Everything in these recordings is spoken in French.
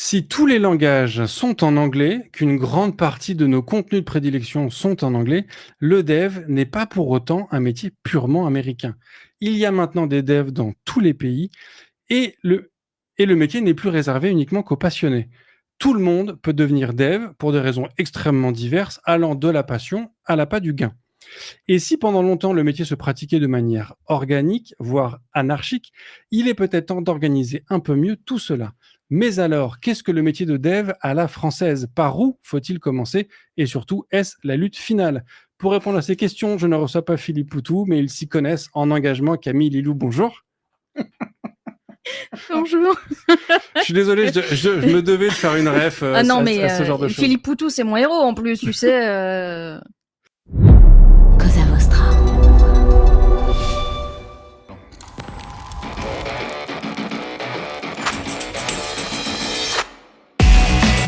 Si tous les langages sont en anglais, qu'une grande partie de nos contenus de prédilection sont en anglais, le dev n'est pas pour autant un métier purement américain. Il y a maintenant des devs dans tous les pays et le métier n'est plus réservé uniquement qu'aux passionnés. Tout le monde peut devenir dev pour des raisons extrêmement diverses, allant de la passion à l'appât du gain. Et si pendant longtemps le métier se pratiquait de manière organique, voire anarchique, il est peut-être temps d'organiser un peu mieux tout cela. Mais alors, qu'est-ce que le métier de dev à la française? Par où faut-il commencer? Et surtout, est-ce la lutte finale? Pour répondre à ces questions, je ne reçois pas Philippe Poutou, mais ils s'y connaissent en engagement. Camille Lilou, bonjour. Bonjour. Je suis désolé, je me devais de faire une ref Ah non, mais à ce genre de choses. Philippe Poutou, c'est mon héros en plus, tu sais. Cosa Vostra.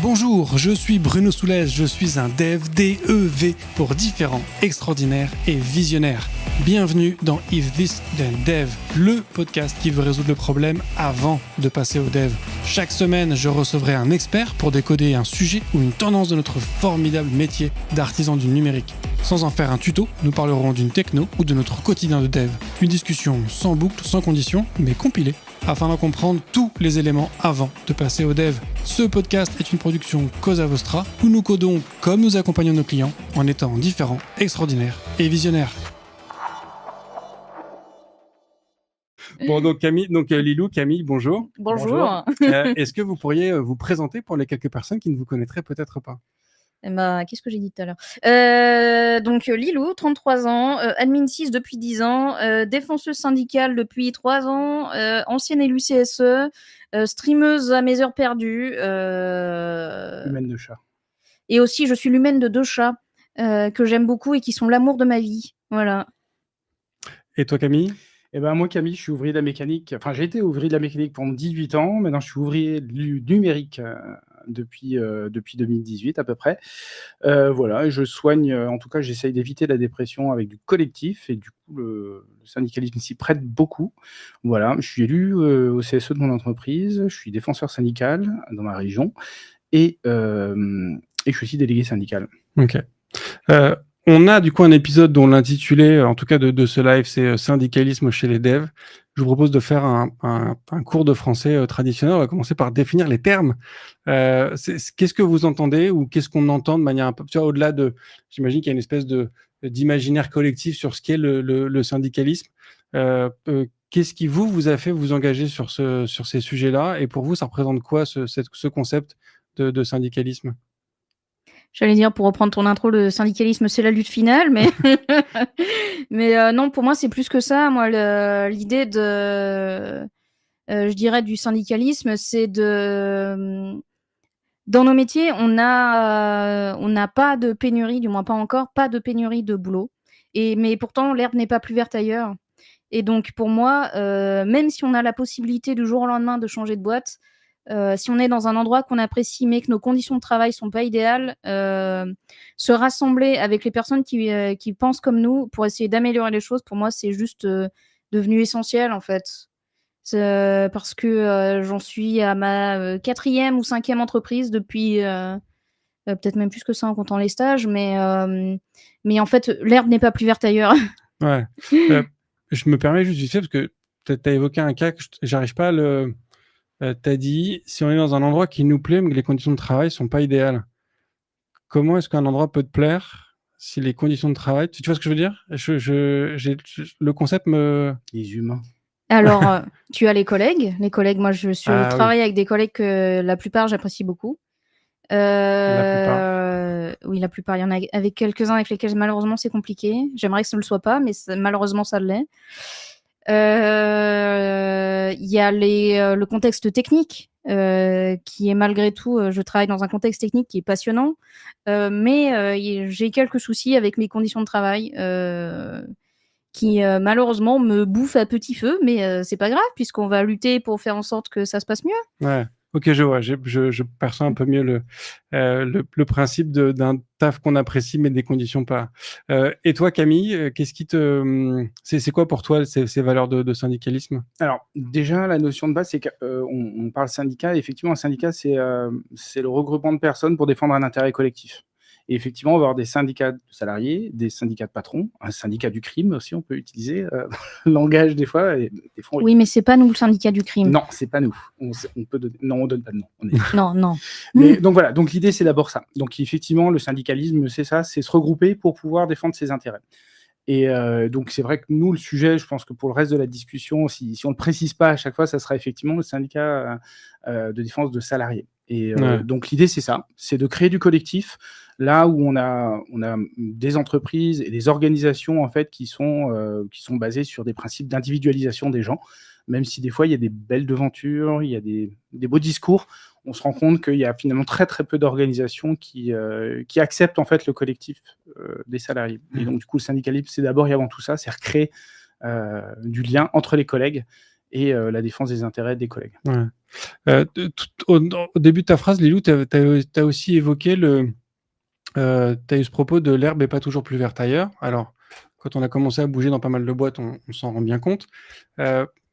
Bonjour, je suis Bruno Soulès, je suis un dev, D-E-V, pour différents, extraordinaires et visionnaires. Bienvenue dans If This Then Dev, le podcast qui veut résoudre le problème avant de passer au dev. Chaque semaine, je recevrai un expert pour décoder un sujet ou une tendance de notre formidable métier d'artisan du numérique. Sans en faire un tuto, nous parlerons d'une techno ou de notre quotidien de dev. Une discussion sans boucle, sans condition, mais compilée, afin d'en comprendre tous les éléments avant de passer au dev. Ce podcast est une production Cosa Vostra, où nous codons comme nous accompagnons nos clients, en étant différents, extraordinaires et visionnaires. Bon, donc Lilou, Camille, bonjour. Bonjour. Est-ce que vous pourriez vous présenter pour les quelques personnes qui ne vous connaîtraient peut-être pas? Qu'est-ce que j'ai dit tout à l'heure? Donc Lilou, 33 ans, admin 6 depuis 10 ans, défenseuse syndicale depuis 3 ans, ancienne élue CSE, streameuse à mes heures perdues. Humaine de chat. Et aussi, je suis l'humaine de 2 chats que j'aime beaucoup et qui sont l'amour de ma vie. Voilà. Et toi, Camille? Eh ben, moi, Camille, je suis ouvrier de la mécanique. Enfin, j'ai été ouvrier de la mécanique pendant 18 ans. Maintenant, je suis ouvrier du numérique depuis 2018 à peu près. Voilà, je soigne, en tout cas, j'essaye d'éviter la dépression avec du collectif et du coup, le syndicalisme s'y prête beaucoup. Voilà, je suis élu au CSE de mon entreprise, je suis défenseur syndical dans ma région et je suis aussi délégué syndical. Ok. On a du coup un épisode dont l'intitulé, en tout cas de ce live, c'est syndicalisme chez les devs. Je vous propose de faire un cours de français traditionnel. On va commencer par définir les termes. Qu'est-ce que vous entendez ou qu'est-ce qu'on entend de manière un peu, tu vois, au-delà de, j'imagine qu'il y a une espèce d'imaginaire collectif sur ce qu'est le syndicalisme. Qu'est-ce qui vous a fait vous engager sur ces sujets-là, et pour vous, ça représente quoi ce concept de syndicalisme? J'allais dire, pour reprendre ton intro, le syndicalisme, c'est la lutte finale, mais non, pour moi, c'est plus que ça. Moi, l'idée je dirais, du syndicalisme, c'est dans nos métiers, on n'a pas de pénurie, du moins pas encore, pas de pénurie de boulot. Mais pourtant, l'herbe n'est pas plus verte ailleurs. Et donc, pour moi, même si on a la possibilité du jour au lendemain de changer de boîte, si on est dans un endroit qu'on apprécie mais que nos conditions de travail sont pas idéales, se rassembler avec les personnes qui pensent comme nous pour essayer d'améliorer les choses, pour moi, c'est juste devenu essentiel, en fait. Parce que j'en suis à ma 4e ou 5e entreprise depuis peut-être même plus que ça en comptant les stages, mais en fait, l'herbe n'est pas plus verte ailleurs. Ouais. Je me permets juste vite fait parce que tu as évoqué un cas que j'arrive pas à le. Tu as dit, si on est dans un endroit qui nous plaît mais que les conditions de travail sont pas idéales, comment est-ce qu'un endroit peut te plaire si les conditions de travail... Tu vois ce que je veux dire? Le concept me... Les humains. Alors, tu as les collègues. Les collègues, moi, je Ah, travaille avec des collègues que la plupart, j'apprécie beaucoup. Oui, la plupart. Il y en a avec quelques-uns avec lesquels, malheureusement, c'est compliqué. J'aimerais que ce ne le soit pas, mais malheureusement, ça l'est. Il y a le contexte technique qui est malgré tout, je travaille dans un contexte technique qui est passionnant, mais j'ai quelques soucis avec mes conditions de travail qui malheureusement me bouffent à petit feu, mais c'est pas grave puisqu'on va lutter pour faire en sorte que ça se passe mieux. ouais. Ok, je vois. Je perçois un peu mieux le principe d'un taf qu'on apprécie, mais des conditions pas. Et toi, Camille, qu'est-ce qui c'est quoi pour toi ces valeurs de syndicalisme? Alors, déjà, la notion de base, c'est qu'on parle syndicat. Et effectivement, un syndicat, c'est le regroupement de personnes pour défendre un intérêt collectif. Et effectivement, on va avoir des syndicats de salariés, des syndicats de patrons, un syndicat du crime aussi, on peut utiliser le langage des fois. Et des fois Oui, mais c'est pas nous le syndicat du crime. Non, c'est pas nous. On peut non, on donne pas de nom. Non. Mais donc voilà, donc l'idée c'est d'abord ça. Donc effectivement, le syndicalisme, c'est ça, c'est se regrouper pour pouvoir défendre ses intérêts. Et donc c'est vrai que nous, le sujet, je pense que pour le reste de la discussion, si on le précise pas à chaque fois, ça sera effectivement le syndicat de défense de salariés. Et Ouais. donc l'idée c'est ça, c'est de créer du collectif là où on a des entreprises et des organisations en fait qui sont basées sur des principes d'individualisation des gens. Même si des fois il y a des belles devantures, il y a des beaux discours, on se rend compte qu'il y a finalement très très peu d'organisations qui acceptent en fait le collectif des salariés. Et donc du coup le syndicalisme c'est d'abord et avant tout ça, c'est recréer du lien entre les collègues et la défense des intérêts des collègues. Ouais. Au début de ta phrase, Lilou, tu as aussi évoqué t'as eu ce propos de l'herbe n'est pas toujours plus verte ailleurs. Alors, quand on a commencé à bouger dans pas mal de boîtes, on s'en rend bien compte.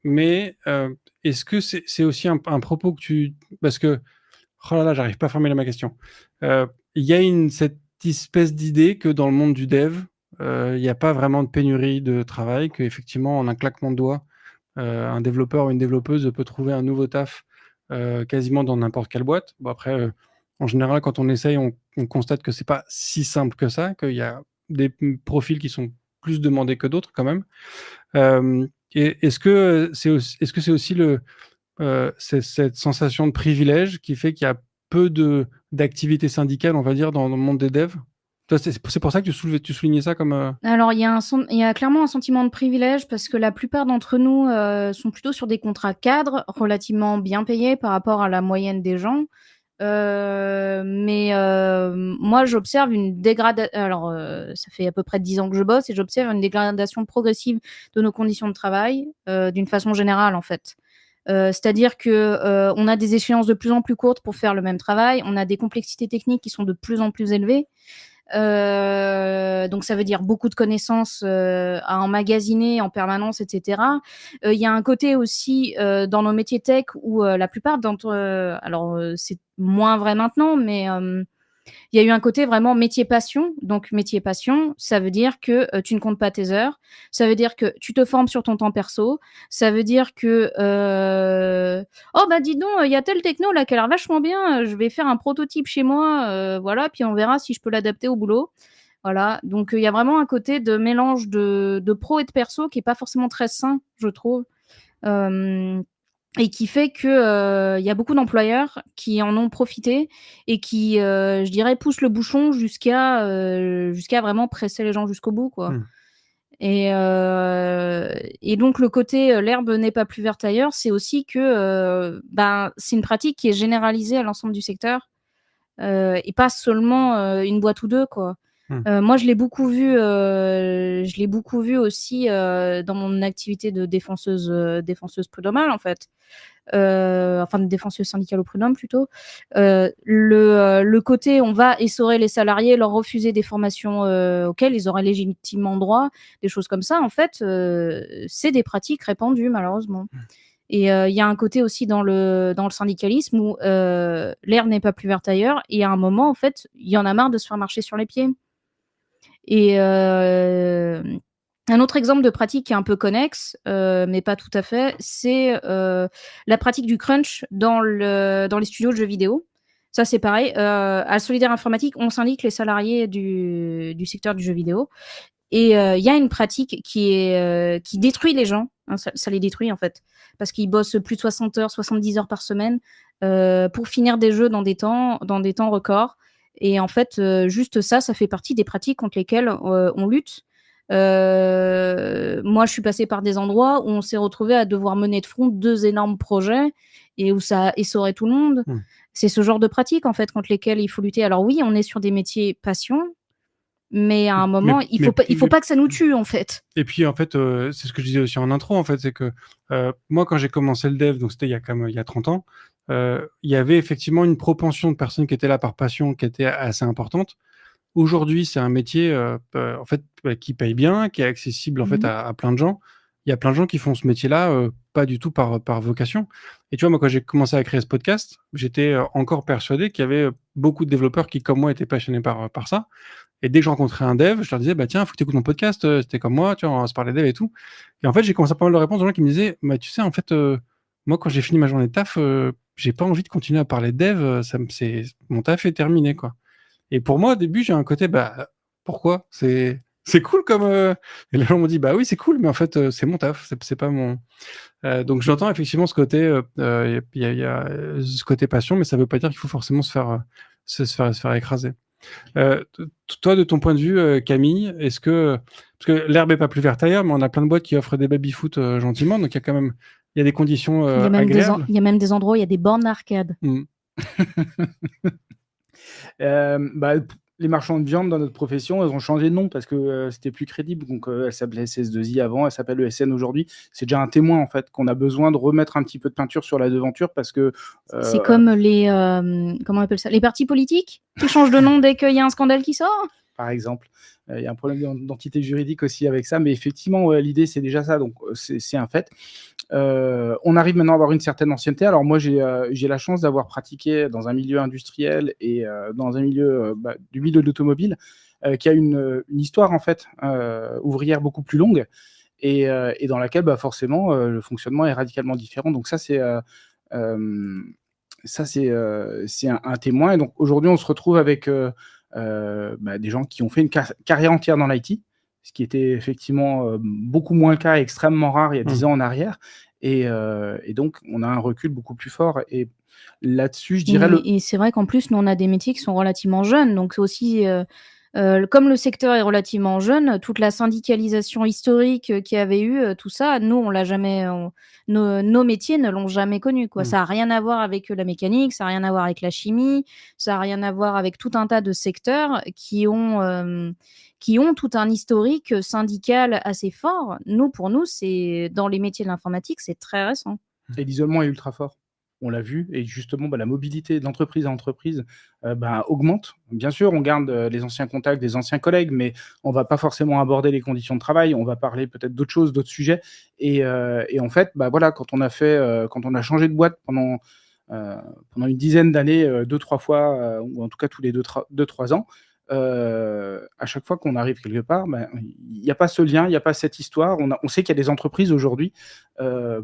Mais est-ce que c'est aussi un propos que tu... Parce que, oh là là, j'arrive pas à formuler ma question. Il y a cette espèce d'idée que dans le monde du dev, il n'y a pas vraiment de pénurie de travail, qu'effectivement, en un claquement de doigts, un développeur ou une développeuse peut trouver un nouveau taf quasiment dans n'importe quelle boîte. Bon, après, en général, quand on essaye, on constate que c'est pas si simple que ça, qu'il y a des profils qui sont plus demandés que d'autres quand même. Et est-ce que c'est aussi cette sensation de privilège qui fait qu'il y a peu d'activités syndicales, on va dire, dans le monde des devs? Toi, c'est pour ça que tu soulignais ça comme... Alors, il y a clairement un sentiment de privilège parce que la plupart d'entre nous sont plutôt sur des contrats cadres relativement bien payés par rapport à la moyenne des gens. Mais moi, j'observe une dégradation. Alors, ça fait à peu près 10 ans que je bosse et j'observe une dégradation progressive de nos conditions de travail d'une façon générale, en fait. C'est-à-dire que on a des échéances de plus en plus courtes pour faire le même travail, on a des complexités techniques qui sont de plus en plus élevées. Donc ça veut dire beaucoup de connaissances à emmagasiner en permanence, etc. Il y a un côté aussi dans nos métiers tech où la plupart d'entre alors c'est moins vrai maintenant, mais il y a eu un côté vraiment métier passion. Donc métier passion, ça veut dire que tu ne comptes pas tes heures, ça veut dire que tu te formes sur ton temps perso, ça veut dire que oh bah dis donc, il y a tel techno là qui a l'air vachement bien, je vais faire un prototype chez moi, voilà, puis on verra si je peux l'adapter au boulot. Voilà, donc il y a vraiment un côté de mélange de pro et de perso qui est pas forcément très sain, je trouve. Et qui fait que y a beaucoup d'employeurs qui en ont profité et qui, je dirais, poussent le bouchon jusqu'à vraiment presser les gens jusqu'au bout, quoi. Et donc le côté l'herbe n'est pas plus verte ailleurs, c'est aussi que c'est une pratique qui est généralisée à l'ensemble du secteur et pas seulement une boîte ou deux, quoi. Moi, je l'ai beaucoup vu aussi dans mon activité de défenseuse prud'homale, en fait. Enfin de défenseuse syndicale au prud'homme plutôt. Le côté on va essorer les salariés, leur refuser des formations auxquelles ils auraient légitimement droit, des choses comme ça, en fait, c'est des pratiques répandues malheureusement. Et il y a un côté aussi dans le syndicalisme où l'herbe n'est pas plus verte ailleurs et à un moment, en fait, il y en a marre de se faire marcher sur les pieds. Et un autre exemple de pratique qui est un peu connexe, mais pas tout à fait, c'est la pratique du crunch dans les studios de jeux vidéo. Ça, c'est pareil. À Solidaire Informatique, on syndique les salariés du secteur du jeu vidéo. Et il y a une pratique qui détruit les gens. Hein, ça les détruit, en fait. Parce qu'ils bossent plus de 60 heures, 70 heures par semaine pour finir des jeux dans des temps records. Et en fait, juste ça fait partie des pratiques contre lesquelles on lutte. Moi, je suis passée par des endroits où on s'est retrouvé à devoir mener de front 2 énormes projets et où ça a essoré tout le monde. C'est ce genre de pratiques, en fait, contre lesquelles il faut lutter. Alors oui, on est sur des métiers passion, mais à un moment, il faut pas que ça nous tue, en fait. Et puis, en fait, c'est ce que je disais aussi en intro, en fait, c'est que moi, quand j'ai commencé le dev, donc c'était il y a 30 ans, il y avait effectivement une propension de personnes qui étaient là par passion qui était assez importante. Aujourd'hui, c'est un métier en fait, qui paye bien, qui est accessible en fait à plein de gens. Il y a plein de gens qui font ce métier-là pas du tout par vocation. Et tu vois, moi, quand j'ai commencé à créer ce podcast, j'étais encore persuadé qu'il y avait beaucoup de développeurs qui, comme moi, étaient passionnés par ça. Et dès que je rencontrais un dev, je leur disais, bah tiens, faut que tu écoutes mon podcast, c'était comme moi, tu vois, on va se parler dev et tout. Et en fait, j'ai commencé à pas mal de réponses de gens qui me disaient, bah tu sais, en fait, moi, quand j'ai fini ma journée de taf, j'ai pas envie de continuer à parler de dev, mon taf est terminé, quoi. Et pour moi, au début, j'ai un côté, bah pourquoi? C'est cool comme. Et les gens m'ont dit, bah oui, c'est cool, mais en fait, c'est mon taf, c'est pas mon. Donc j'entends effectivement ce côté, il y a ce côté passion, mais ça veut pas dire qu'il faut forcément se faire écraser. Toi, de ton point de vue, Camille, est-ce que parce que l'herbe est pas plus verte ailleurs, mais on a plein de boîtes qui offrent des baby-foot gentiment, donc il y a quand même des conditions agréables. Il y a même des endroits où il y a des bornes d'arcade. Bah, les marchands de viande dans notre profession, elles ont changé de nom parce que c'était plus crédible. Donc, elle s'appelait SS2I avant, elle s'appelle ESN aujourd'hui. C'est déjà un témoin en fait qu'on a besoin de remettre un petit peu de peinture sur la devanture parce que C'est comme les comment on appelle ça, les partis politiques qui changent de nom dès qu'il y a un scandale qui sort. Par exemple, il y a un problème d'identité juridique aussi avec ça, mais effectivement, l'idée c'est déjà ça, donc c'est un fait. On arrive maintenant à avoir une certaine ancienneté. Alors moi, j'ai la chance d'avoir pratiqué dans un milieu industriel et dans un milieu du milieu de l'automobile, qui a une histoire en fait ouvrière beaucoup plus longue et dans laquelle forcément le fonctionnement est radicalement différent. Donc ça c'est un témoin. Et donc aujourd'hui, on se retrouve avec des gens qui ont fait une carrière entière dans l'IT, ce qui était effectivement beaucoup moins le cas, extrêmement rare il y a 10 ans en arrière. Et donc, on a un recul beaucoup plus fort. Et là-dessus, je dirais... Et c'est vrai qu'en plus, nous, on a des métiers qui sont relativement jeunes. Donc, aussi, comme le secteur est relativement jeune, toute la syndicalisation historique qu'il y avait eu, tout ça, nous, on l'a jamais... Nos métiers ne l'ont jamais connu, quoi. Ça n'a rien à voir avec la mécanique, ça n'a rien à voir avec la chimie, ça n'a rien à voir avec tout un tas de secteurs qui ont tout un historique syndical assez fort. Pour nous, c'est dans les métiers de l'informatique, c'est très récent. Et l'isolement est ultra fort. On l'a vu, et justement, la mobilité d'entreprise à entreprise augmente. Bien sûr, on garde les anciens contacts des anciens collègues, mais on ne va pas forcément aborder les conditions de travail, on va parler peut-être d'autres choses, d'autres sujets. Et en fait, quand on a changé de boîte pendant une dizaine d'années, 2-3 fois, ou en tout cas tous les 2-3 ans, à chaque fois qu'on arrive quelque part, il n'y a pas ce lien, il n'y a pas cette histoire. On sait qu'il y a des entreprises aujourd'hui,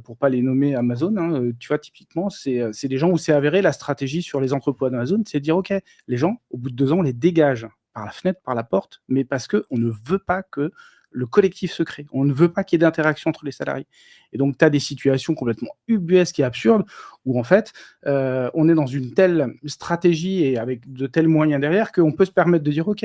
pour pas les nommer Amazon, hein, tu vois, typiquement, c'est des gens où c'est avéré la stratégie sur les entrepôts d'Amazon, c'est de dire, OK, les gens, au bout de 2 ans, on les dégage par la fenêtre, par la porte, mais parce qu'on ne veut pas que le collectif se crée. On ne veut pas qu'il y ait d'interaction entre les salariés. Et donc, tu as des situations complètement ubuesques et absurdes où, en fait, on est dans une telle stratégie et avec de tels moyens derrière qu'on peut se permettre de dire, OK,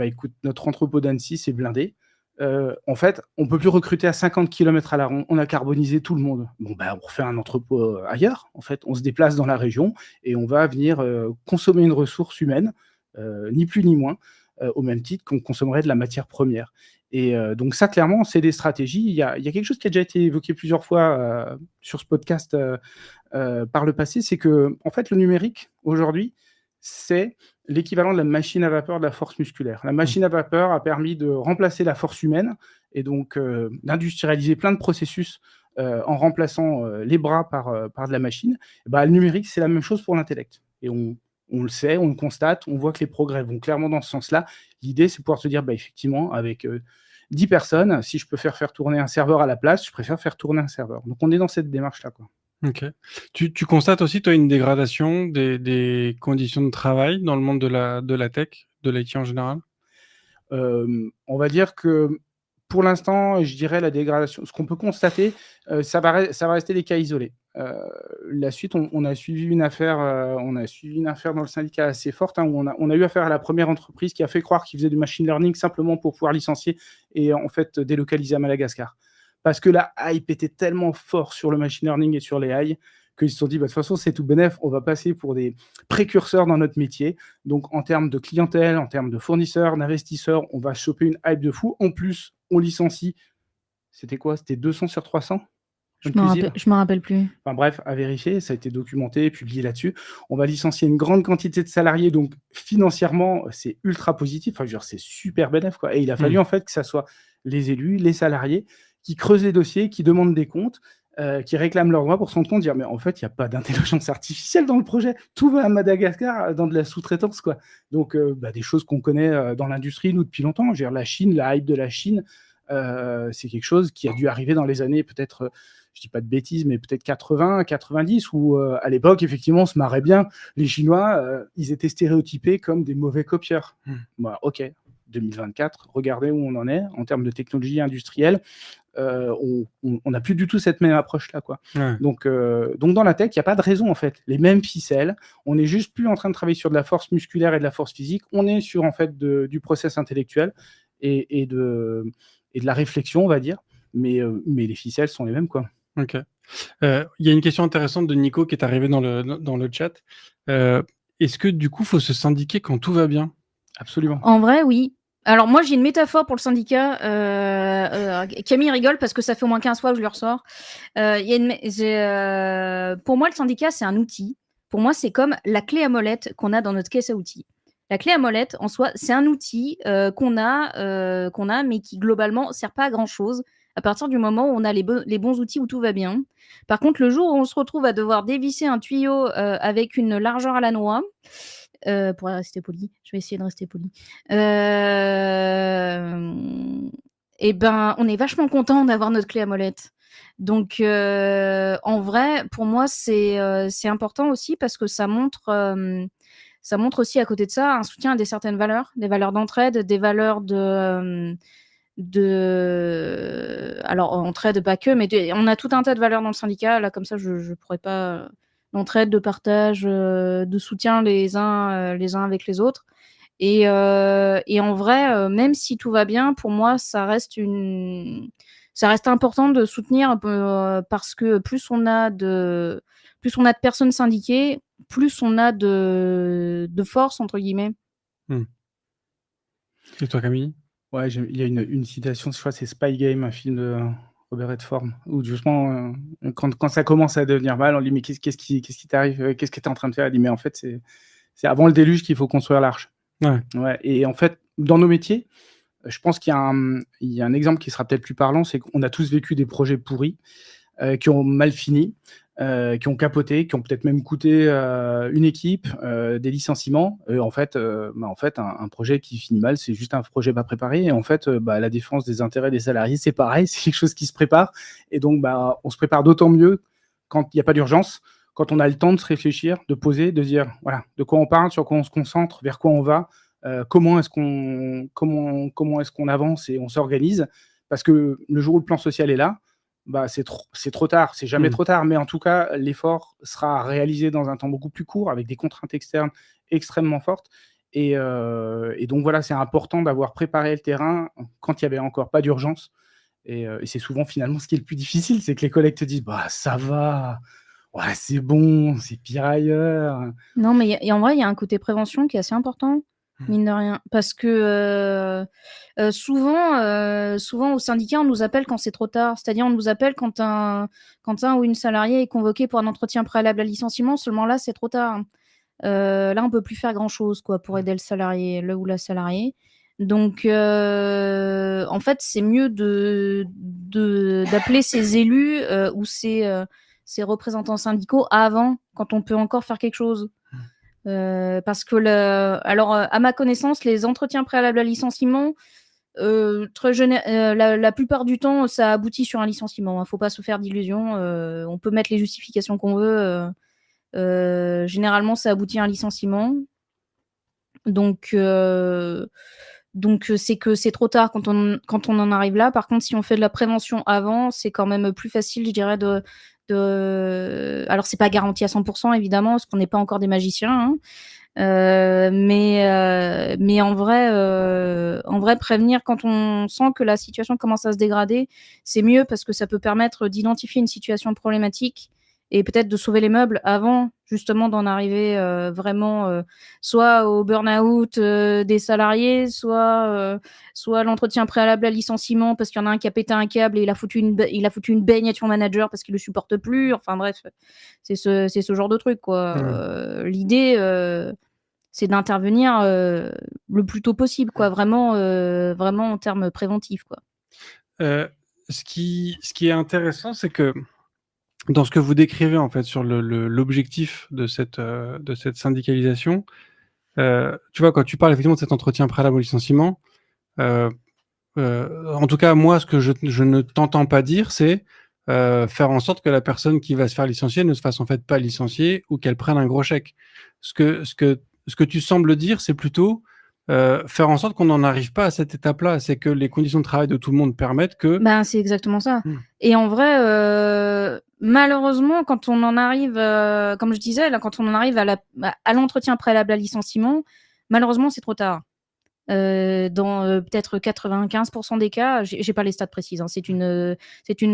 écoute, notre entrepôt d'Annecy, c'est blindé. En fait, on ne peut plus recruter à 50 km à la ronde. On a carbonisé tout le monde. Bon, on refait un entrepôt ailleurs. En fait, on se déplace dans la région et on va venir consommer une ressource humaine, ni plus ni moins, au même titre qu'on consommerait de la matière première. Et donc ça, clairement, c'est des stratégies. Il y a quelque chose qui a déjà été évoqué plusieurs fois sur ce podcast par le passé, c'est que, en fait, le numérique, aujourd'hui, c'est l'équivalent de la machine à vapeur de la force musculaire. La machine à vapeur a permis de remplacer la force humaine et donc d'industrialiser plein de processus en remplaçant les bras par de la machine. Le numérique, c'est la même chose pour l'intellect. Et on le sait, on le constate, on voit que les progrès vont clairement dans ce sens-là. L'idée, c'est de pouvoir se dire, effectivement, avec 10 personnes, si je peux faire tourner un serveur à la place, je préfère faire tourner un serveur. Donc, on est dans cette démarche-là, quoi. Ok. Tu constates aussi, toi, une dégradation des conditions de travail dans le monde de la tech, de l'IT en général? On va dire que pour l'instant, je dirais la dégradation. Ce qu'on peut constater, ça va rester des cas isolés. La suite, on a suivi une affaire dans le syndicat assez forte, hein, où on a eu affaire à la première entreprise qui a fait croire qu'il faisait du machine learning simplement pour pouvoir licencier et en fait délocaliser à Madagascar. Parce que la hype était tellement fort sur le machine learning et sur les AI qu'ils se sont dit, de toute façon, c'est tout bénef, on va passer pour des précurseurs dans notre métier. Donc, en termes de clientèle, en termes de fournisseurs, d'investisseurs, on va choper une hype de fou. En plus, on licencie, c'était quoi? C'était 200 sur 300? Bonne cuisine. Je me rappelle plus. Enfin bref, à vérifier, ça a été documenté, publié là-dessus. On va licencier une grande quantité de salariés, donc financièrement, c'est ultra positif. Enfin, je veux dire, c'est super bénéf, quoi. Et il a fallu en fait que ça soit les élus, les salariés qui creusent les dossiers, qui demandent des comptes, qui réclament leurs droits pour se rendre compte, dire mais en fait, il n'y a pas d'intelligence artificielle dans le projet. Tout va à Madagascar dans de la sous-traitance, quoi. Donc, des choses qu'on connaît dans l'industrie, nous, depuis longtemps. Je veux dire, la Chine, la hype de la Chine, c'est quelque chose qui a dû arriver dans les années peut-être je dis pas de bêtises, mais peut-être 80, 90, où à l'époque, effectivement, on se marrait bien. Les Chinois, ils étaient stéréotypés comme des mauvais copieurs. Bah, ok, 2024, regardez où on en est en termes de technologie industrielle. On n'a plus du tout cette même approche-là, quoi. Ouais. Donc dans la tech, il n'y a pas de raison, en fait. Les mêmes ficelles. On n'est juste plus en train de travailler sur de la force musculaire et de la force physique. On est sur, en fait, du process intellectuel et de la réflexion, on va dire. Mais les ficelles sont les mêmes, quoi. Ok. Il y a une question intéressante de Nico qui est arrivée dans le chat. Est-ce que du coup, il faut se syndiquer quand tout va bien? Absolument. En vrai, oui. Alors moi, j'ai une métaphore pour le syndicat. Camille rigole parce que ça fait au moins 15 fois que je lui ressors. Pour moi, le syndicat, c'est un outil. Pour moi, c'est comme la clé à molette qu'on a dans notre caisse à outils. La clé à molette, en soi, c'est un outil qu'on a, mais qui globalement ne sert pas à grand-chose à partir du moment où on a les bons outils où tout va bien. Par contre, le jour où on se retrouve à devoir dévisser un tuyau avec une largeur à la noix, pour rester poli, je vais essayer de rester poli. Et ben, on est vachement content d'avoir notre clé à molette. Donc, en vrai, pour moi, c'est important aussi parce que ça montre aussi à côté de ça un soutien à certaines valeurs, des valeurs d'entraide, des valeurs alors entraide pas que, mais on a tout un tas de valeurs dans le syndicat. Là, comme ça, je pourrais pas d'entraide, de partage, de soutien les uns avec les autres. Et en vrai, même si tout va bien, pour moi, ça reste important de soutenir parce que plus on a de personnes syndiquées, plus on a de force, entre guillemets. Et toi, Camille? Ouais, il y a une citation, je crois que c'est Spy Game, un film de Robert Redford, où justement, quand ça commence à devenir mal, on lui dit mais qu'est-ce qui t'arrive, qu'est-ce que tu es en train de faire? Il dit mais en fait, c'est avant le déluge qu'il faut construire l'arche. Ouais, et en fait, dans nos métiers, je pense qu'il y a un exemple qui sera peut-être plus parlant, c'est qu'on a tous vécu des projets pourris, qui ont mal fini, qui ont capoté, qui ont peut-être même coûté une équipe, des licenciements. En fait, un projet qui finit mal, c'est juste un projet pas préparé. Et en fait, la défense des intérêts des salariés, c'est pareil, c'est quelque chose qui se prépare. Et donc, on se prépare d'autant mieux quand il n'y a pas d'urgence, quand on a le temps de se réfléchir, de poser, de dire voilà, de quoi on parle, sur quoi on se concentre, vers quoi on va, comment est-ce qu'on avance et on s'organise. Parce que le jour où le plan social est là, c'est trop tard, c'est jamais trop tard, mais en tout cas, l'effort sera réalisé dans un temps beaucoup plus court, avec des contraintes externes extrêmement fortes. Et donc voilà, c'est important d'avoir préparé le terrain quand il n'y avait encore pas d'urgence. Et c'est souvent finalement ce qui est le plus difficile, c'est que les collègues te disent ça va, ouais, c'est bon, c'est pire ailleurs. Non, mais en vrai, il y a un côté prévention qui est assez important, mine de rien. Parce que souvent au syndicat, on nous appelle quand c'est trop tard. C'est-à-dire, on nous appelle quand un ou une salariée est convoqué pour un entretien préalable à licenciement. Seulement là, c'est trop tard. Là, on peut plus faire grand-chose pour aider le salarié, le ou la salariée. Donc, en fait, c'est mieux d'appeler ses élus ou ses représentants syndicaux avant, quand on peut encore faire quelque chose. Parce que à ma connaissance, les entretiens préalables à licenciement, la plupart du temps, ça aboutit sur un licenciement. Il ne faut pas se faire d'illusions. On peut mettre les justifications qu'on veut. Généralement, ça aboutit à un licenciement. Donc, c'est que c'est trop tard quand on en arrive là. Par contre, si on fait de la prévention avant, c'est quand même plus facile, je dirais, alors, c'est pas garanti à 100%, évidemment, parce qu'on n'est pas encore des magiciens. Mais en vrai, prévenir quand on sent que la situation commence à se dégrader, c'est mieux parce que ça peut permettre d'identifier une situation problématique et peut-être de sauver les meubles avant justement d'en arriver vraiment soit au burn-out des salariés, soit l'entretien préalable à licenciement parce qu'il y en a un qui a pété un câble et il a foutu une baigne à ton manager parce qu'il le supporte plus. Enfin bref, c'est ce genre de truc, quoi. L'idée, c'est d'intervenir le plus tôt possible, quoi. Vraiment en termes préventifs, quoi. Ce qui est intéressant, c'est que dans ce que vous décrivez en fait sur l'objectif de cette syndicalisation, tu vois, quand tu parles effectivement de cet entretien préalable au licenciement, en tout cas moi, ce que je ne t'entends pas dire, c'est faire en sorte que la personne qui va se faire licencier ne se fasse en fait pas licencier ou qu'elle prenne un gros chèque. Ce que tu sembles dire, c'est plutôt faire en sorte qu'on n'en arrive pas à cette étape-là. C'est que les conditions de travail de tout le monde permettent que... Ben, c'est exactement ça. Et en vrai, malheureusement, quand on en arrive, comme je disais, là, quand on en arrive à l'entretien préalable à licenciement, malheureusement, c'est trop tard. Dans peut-être 95% des cas, j'ai pas les stats précises, hein, c'est une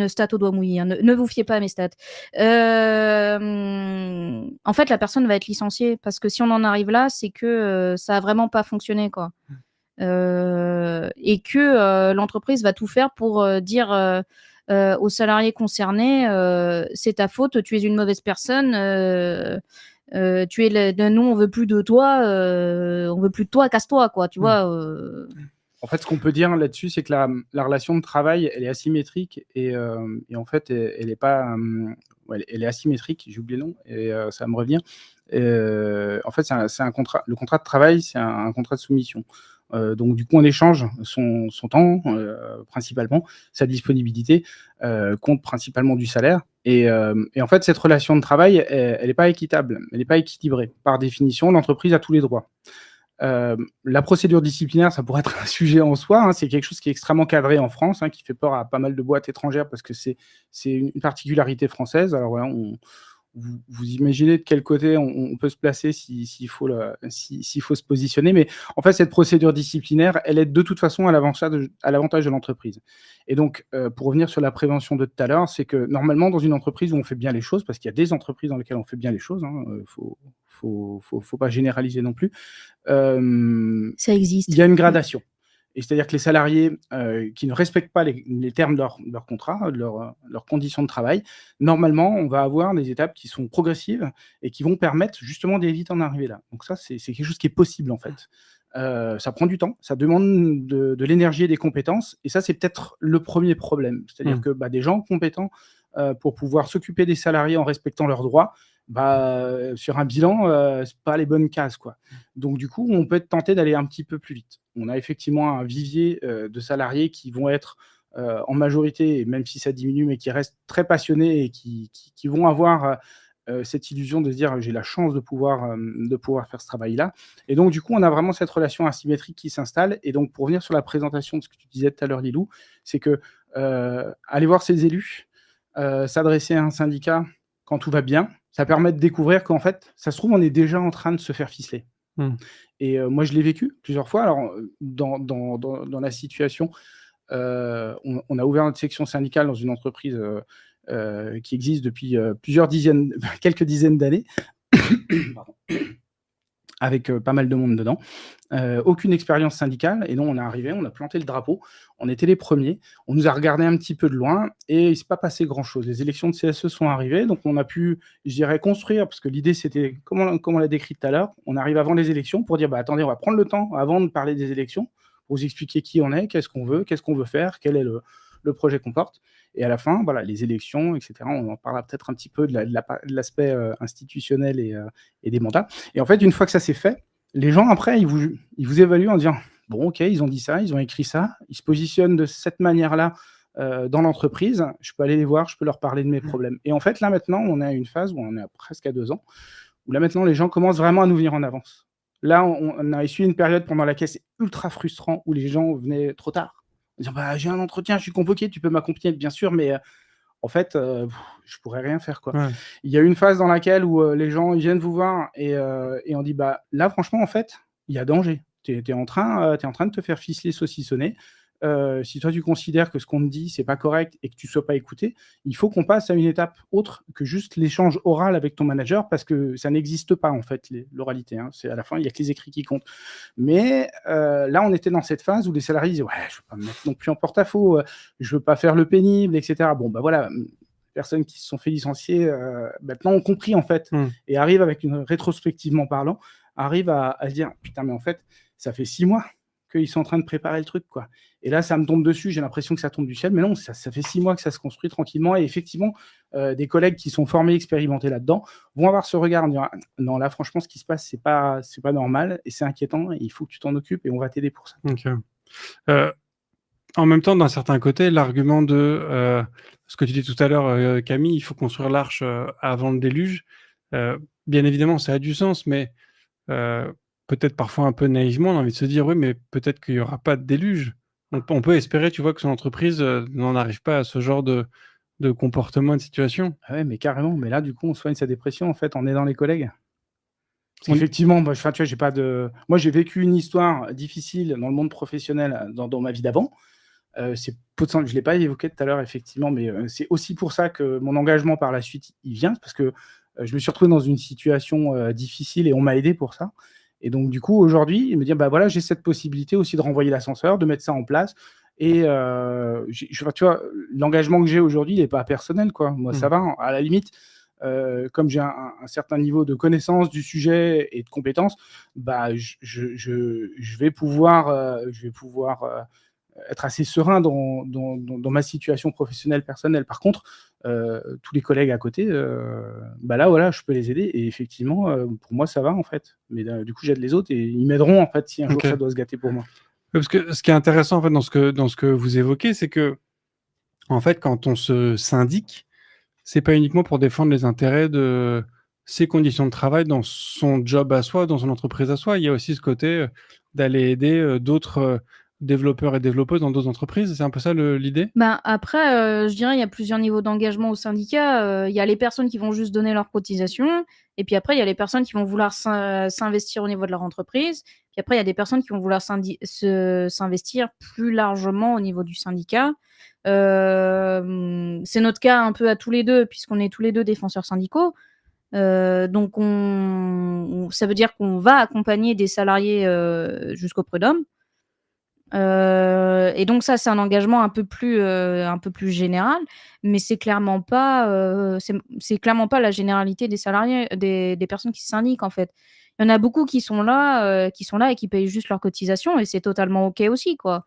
stat au doigt mouillé, hein, ne vous fiez pas à mes stats. En fait, la personne va être licenciée parce que si on en arrive là, c'est que ça a vraiment pas fonctionné, quoi. Et que l'entreprise va tout faire pour dire aux salariés concernés c'est ta faute, tu es une mauvaise personne, nous on veut plus de toi, casse-toi, quoi, tu vois. En fait, ce qu'on peut dire là-dessus, c'est que la relation de travail, elle est asymétrique et en fait, elle est pas, elle est asymétrique. J'ai oublié le nom et ça me revient. En fait, c'est un contrat. Le contrat de travail, c'est un contrat de soumission. Donc du coup, on échange son temps principalement, sa disponibilité compte principalement du salaire. Et en fait, cette relation de travail, elle n'est pas équitable, elle n'est pas équilibrée. Par définition, l'entreprise a tous les droits. La procédure disciplinaire, ça pourrait être un sujet en soi, hein, c'est quelque chose qui est extrêmement cadré en France, hein, qui fait peur à pas mal de boîtes étrangères parce que c'est une particularité française. Alors voilà, vous imaginez de quel côté on peut se placer s'il faut se positionner. Mais en fait, cette procédure disciplinaire, elle est de toute façon à l'avantage de l'entreprise. Et donc, pour revenir sur la prévention de tout à l'heure, c'est que normalement, dans une entreprise où on fait bien les choses, parce qu'il y a des entreprises dans lesquelles on fait bien les choses, hein, faut pas généraliser non plus, Ça existe. il y a une gradation. Et c'est-à-dire que les salariés qui ne respectent pas les termes de leur contrat, de leurs conditions de travail, normalement, on va avoir des étapes qui sont progressives et qui vont permettre justement d'éviter d'en arriver là. Donc ça, c'est quelque chose qui est possible en fait. Ça prend du temps, ça demande de l'énergie et des compétences, et ça, c'est peut-être le premier problème. C'est-à-dire que des gens compétents pour pouvoir s'occuper des salariés en respectant leurs droits, sur un bilan, c'est pas les bonnes cases, quoi. Donc du coup, on peut être tenté d'aller un petit peu plus vite. On a effectivement un vivier de salariés qui vont être en majorité, et même si ça diminue, mais qui restent très passionnés et qui vont avoir cette illusion de se dire j'ai la chance de pouvoir faire ce travail-là. Et donc du coup, on a vraiment cette relation asymétrique qui s'installe. Et donc pour revenir sur la présentation de ce que tu disais tout à l'heure, Lilou, c'est que aller voir ses élus, s'adresser à un syndicat quand tout va bien, ça permet de découvrir qu'en fait, ça se trouve, on est déjà en train de se faire ficeler. Et moi, je l'ai vécu plusieurs fois. Alors, dans la situation, on a ouvert notre section syndicale dans une entreprise qui existe depuis quelques dizaines d'années, avec pas mal de monde dedans. Aucune expérience syndicale, et non, on est arrivé, on a planté le drapeau, on était les premiers, on nous a regardé un petit peu de loin, et il ne s'est pas passé grand-chose. Les élections de CSE sont arrivées, donc on a pu, je dirais, construire, parce que l'idée c'était, comme on l'a décrit tout à l'heure, on arrive avant les élections pour dire, attendez, on va prendre le temps, avant de parler des élections, pour vous expliquer qui on est, qu'est-ce qu'on veut faire, quel est le projet qu'on porte. Et à la fin, voilà, les élections, etc. On en parlera peut-être un petit peu de l'aspect institutionnel et des mandats. Et en fait, une fois que ça s'est fait, les gens, après, ils vous évaluent en disant « Bon, ok, ils ont dit ça, ils ont écrit ça, ils se positionnent de cette manière-là dans l'entreprise, je peux aller les voir, je peux leur parler de mes problèmes. » Et en fait, là, maintenant, on est à une phase où on est presque à 2 ans, où là, maintenant, les gens commencent vraiment à nous venir en avance. Là, on a essuyé une période pendant laquelle c'est ultra frustrant, où les gens venaient trop tard. Dire « J'ai un entretien, je suis convoqué, tu peux m'accompagner, bien sûr, mais en fait, je pourrais rien faire, quoi. » Ouais. Il y a une phase dans laquelle où les gens ils viennent vous voir et on dit là, franchement, en fait, il y a danger. Tu es en train de te faire ficeler, saucissonner. si toi tu considères que ce qu'on te dit c'est pas correct et que tu sois pas écouté, il faut qu'on passe à une étape autre que juste l'échange oral avec ton manager parce que ça n'existe pas en fait l'oralité, hein. C'est à la fin, il y a que les écrits qui comptent. Mais là, on était dans cette phase où les salariés disaient: «Ouais, je veux pas me mettre non plus en porte-à-faux, je veux pas faire le pénible et cetera». Bon, bah, voilà, personnes qui se sont fait licencier, maintenant ont compris en fait Mmh. et arrivent avec rétrospectivement parlant, arrivent à se dire: «Putain, mais en fait, ça fait 6 mois qu'ils sont en train de préparer le truc, quoi». Et là, ça me tombe dessus, j'ai l'impression que ça tombe du ciel, mais non, ça fait 6 mois que ça se construit tranquillement et effectivement, des collègues qui sont formés, expérimentés là-dedans, vont avoir ce regard en disant: «Ah non, là, franchement, ce qui se passe, c'est pas normal et c'est inquiétant et il faut que tu t'en occupes et on va t'aider pour ça». OK. Heu, En même temps, d'un certain côté, l'argument de, ce que tu dis tout à l'heure, Camille, il faut construire l'arche, avant le déluge. Bien évidemment, ça a du sens, mais Heu, peut-être parfois un peu naïvement, on a envie de se dire: «Oui, mais peut-être qu'il y aura pas de déluge». On peut espérer, tu vois, que son entreprise, n'en arrive pas à ce genre de comportement et de situation. Ah ouais, mais carrément, mais là, du coup, on soigne sa dépression, en fait, en aidant les collègues. Parce On qu'effectivement, moi, enfin, tu vois, j'ai pas de moi, j'ai vécu une histoire difficile dans le monde professionnel, dans ma vie d'avant. C'est je l'ai pas évoqué tout à l'heure effectivement, mais c'est aussi pour ça que mon engagement par la suite, il vient parce que, je me suis retrouvé dans une situation, difficile et on m'a aidé pour ça et donc du coup, aujourd'hui, me dire: «Bah, voilà, j'ai cette possibilité aussi de renvoyer l'ascenseur, de mettre ça en place» et enfin, tu vois, l'engagement que j'ai aujourd'hui, il est pas personnel, quoi. Moi, mmh, ça va, hein. À la limite, comme j'ai un certain niveau de connaissance du sujet et de compétences, bah, je vais pouvoir, être assez serein dans ma situation professionnelle personnelle. Par contre, tous les collègues à côté, bah, là, voilà, je peux les aider et effectivement, pour moi, ça va, en fait. Mais du coup, j'aide les autres et ils m'aideront, en fait, si un jour ça OK. doit se gâter pour moi. Parce que ce qui est intéressant, en fait, dans ce que vous évoquez, c'est qu'en fait, quand on se syndique, c'est pas uniquement pour défendre les intérêts de ses conditions de travail dans son job à soi, dans son entreprise à soi. Il y a aussi ce côté, d'aller aider, d'autres, développeurs et développeuses dans d'autres entreprises. C'est un peu ça l'idée? Ben, après, je dirais il y a plusieurs niveaux d'engagement au syndicat, il y a les personnes qui vont juste donner leurs cotisations et puis après il y a les personnes qui vont vouloir s'investir au niveau de leur entreprise. Puis après il y a des personnes qui vont vouloir s'investir plus largement au niveau du syndicat. C'est notre cas un peu à tous les 2 puisqu'on est tous les 2 défenseurs syndicaux. Donc ça veut dire qu'on va accompagner des salariés, jusqu'au prud'homme. Et donc ça, c'est un engagement un peu plus général, mais c'est clairement pas la généralité des salariés, des personnes qui se syndiquent, en fait. Il y en a beaucoup qui sont là et qui payent juste leurs cotisations et c'est totalement OK aussi, quoi.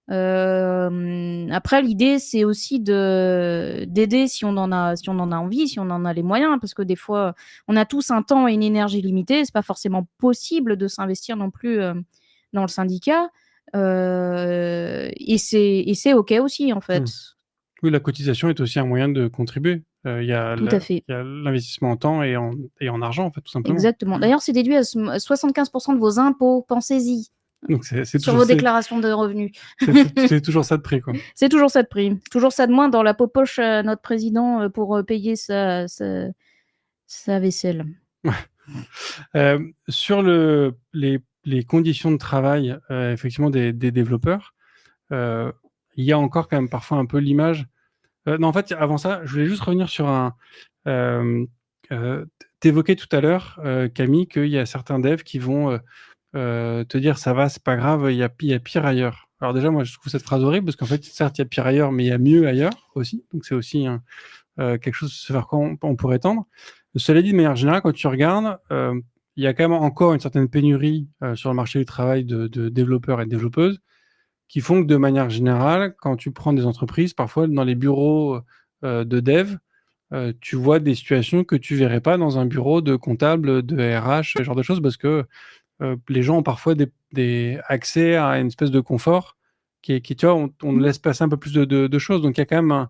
Après l'idée, c'est aussi d'aider si on en a envie, si on en a les moyens, parce que des fois, on a tous un temps et une énergie limitée. C'est pas forcément possible de s'investir non plus, dans le syndicat, et c'est OK aussi, en fait. Mmh. Oui, la cotisation est aussi un moyen de contribuer. Tout à fait, Il y a l'investissement en temps et en argent, en fait, tout simplement. exactement. D'ailleurs, c'est déduit à 75% de vos impôts, pensez-y, Donc c'est sur toujours vos déclarations de revenus. c'est toujours ça de prix, quoi. C'est toujours ça de prix. Toujours ça de moins dans la poche à notre président, pour, payer sa vaisselle. Sur les conditions de travail, effectivement des développeurs, heu, il y a encore quand même parfois un peu l'image non, en fait, avant ça, je voulais juste revenir sur un, hem, tu évoquais tout à l'heure, Camille, qu'il y a certains devs qui vont, te dire: «Ça va, c'est pas grave, il y a pire ailleurs». Alors déjà, moi, je trouve cette phrase horrible parce qu'en fait, certes, il y a pire ailleurs, mais il y a mieux ailleurs aussi. Donc c'est aussi un, quelque chose vers quoi on pourrait tendre. Cela dit, de manière générale, quand tu regardes, il y a quand même encore une certaine pénurie, sur le marché du travail de développeurs et de développeuses qui font que de manière générale, quand tu prends des entreprises, parfois dans les bureaux, de dev, tu vois des situations que tu verrais pas dans un bureau de comptable, de RH, ce genre de choses parce que, les gens ont parfois des accès à une espèce de confort qui tu vois, on Mmh. laisse passer un peu plus de choses. Donc il y a quand même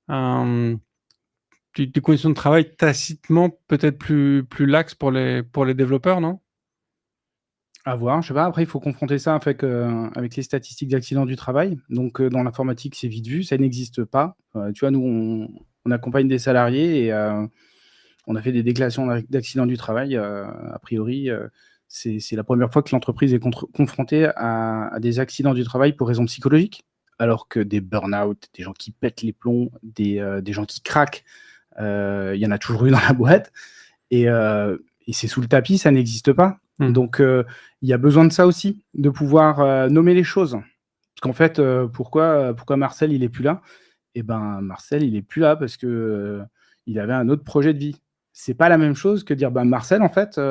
un des conditions de travail tacitement peut-être plus laxes pour les développeurs, non? À voir, je sais pas, après il faut confronter ça avec les statistiques d'accidents du travail. Donc, dans l'informatique, c'est vite vu, ça n'existe pas. Tu vois, nous, on accompagne des salariés et on a fait des déclarations d'accidents du travail, a priori, c'est la première fois que l'entreprise est confrontée à des accidents du travail pour raisons psychologiques, alors que des burn-out, des gens qui pètent les plombs, des gens qui craquent, il y en a toujours eu dans la boîte et c'est sous le tapis, ça n'existe pas. Donc il y a besoin de ça aussi, de pouvoir nommer les choses. Parce qu'en fait, pourquoi Marcel il est plus là? Eh ben, Marcel il est plus là parce que il avait un autre projet de vie. C'est pas la même chose que dire, ben, Marcel en fait,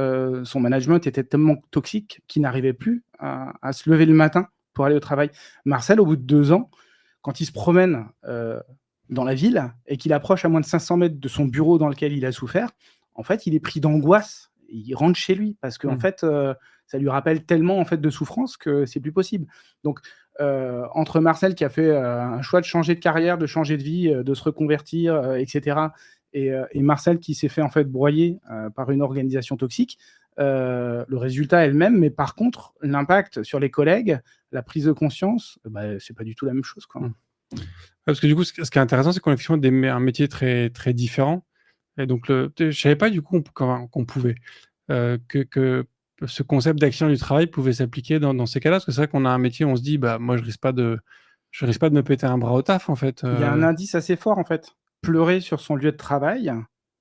son management était tellement toxique qu'il n'arrivait plus à se lever le matin pour aller au travail. Marcel, au bout de 2 ans, quand il se promène dans la ville et qu'il approche à moins de 500 mètres de son bureau dans lequel il a souffert, en fait, il est pris d'angoisse. Il rentre chez lui parce qu'en fait, ça lui rappelle tellement en fait de souffrance que c'est plus possible. Donc, entre Marcel qui a fait un choix de changer de carrière, de changer de vie, de se reconvertir, etc., et Marcel qui s'est fait en fait broyer par une organisation toxique, le résultat est le même, mais par contre, l'impact sur les collègues, la prise de conscience, c'est pas du tout la même chose, quoi. Parce que du coup, ce qui est intéressant, c'est qu'on a effectivement un métier très, très différent. Et donc, je savais pas du coup qu'on pouvait, que ce concept d'accident du travail pouvait s'appliquer dans ces cas-là. Parce que c'est vrai qu'on a un métier où on se dit, bah, moi, je risque pas de me péter un bras au taf, en fait. Il y a un indice assez fort, en fait. Pleurer sur son lieu de travail,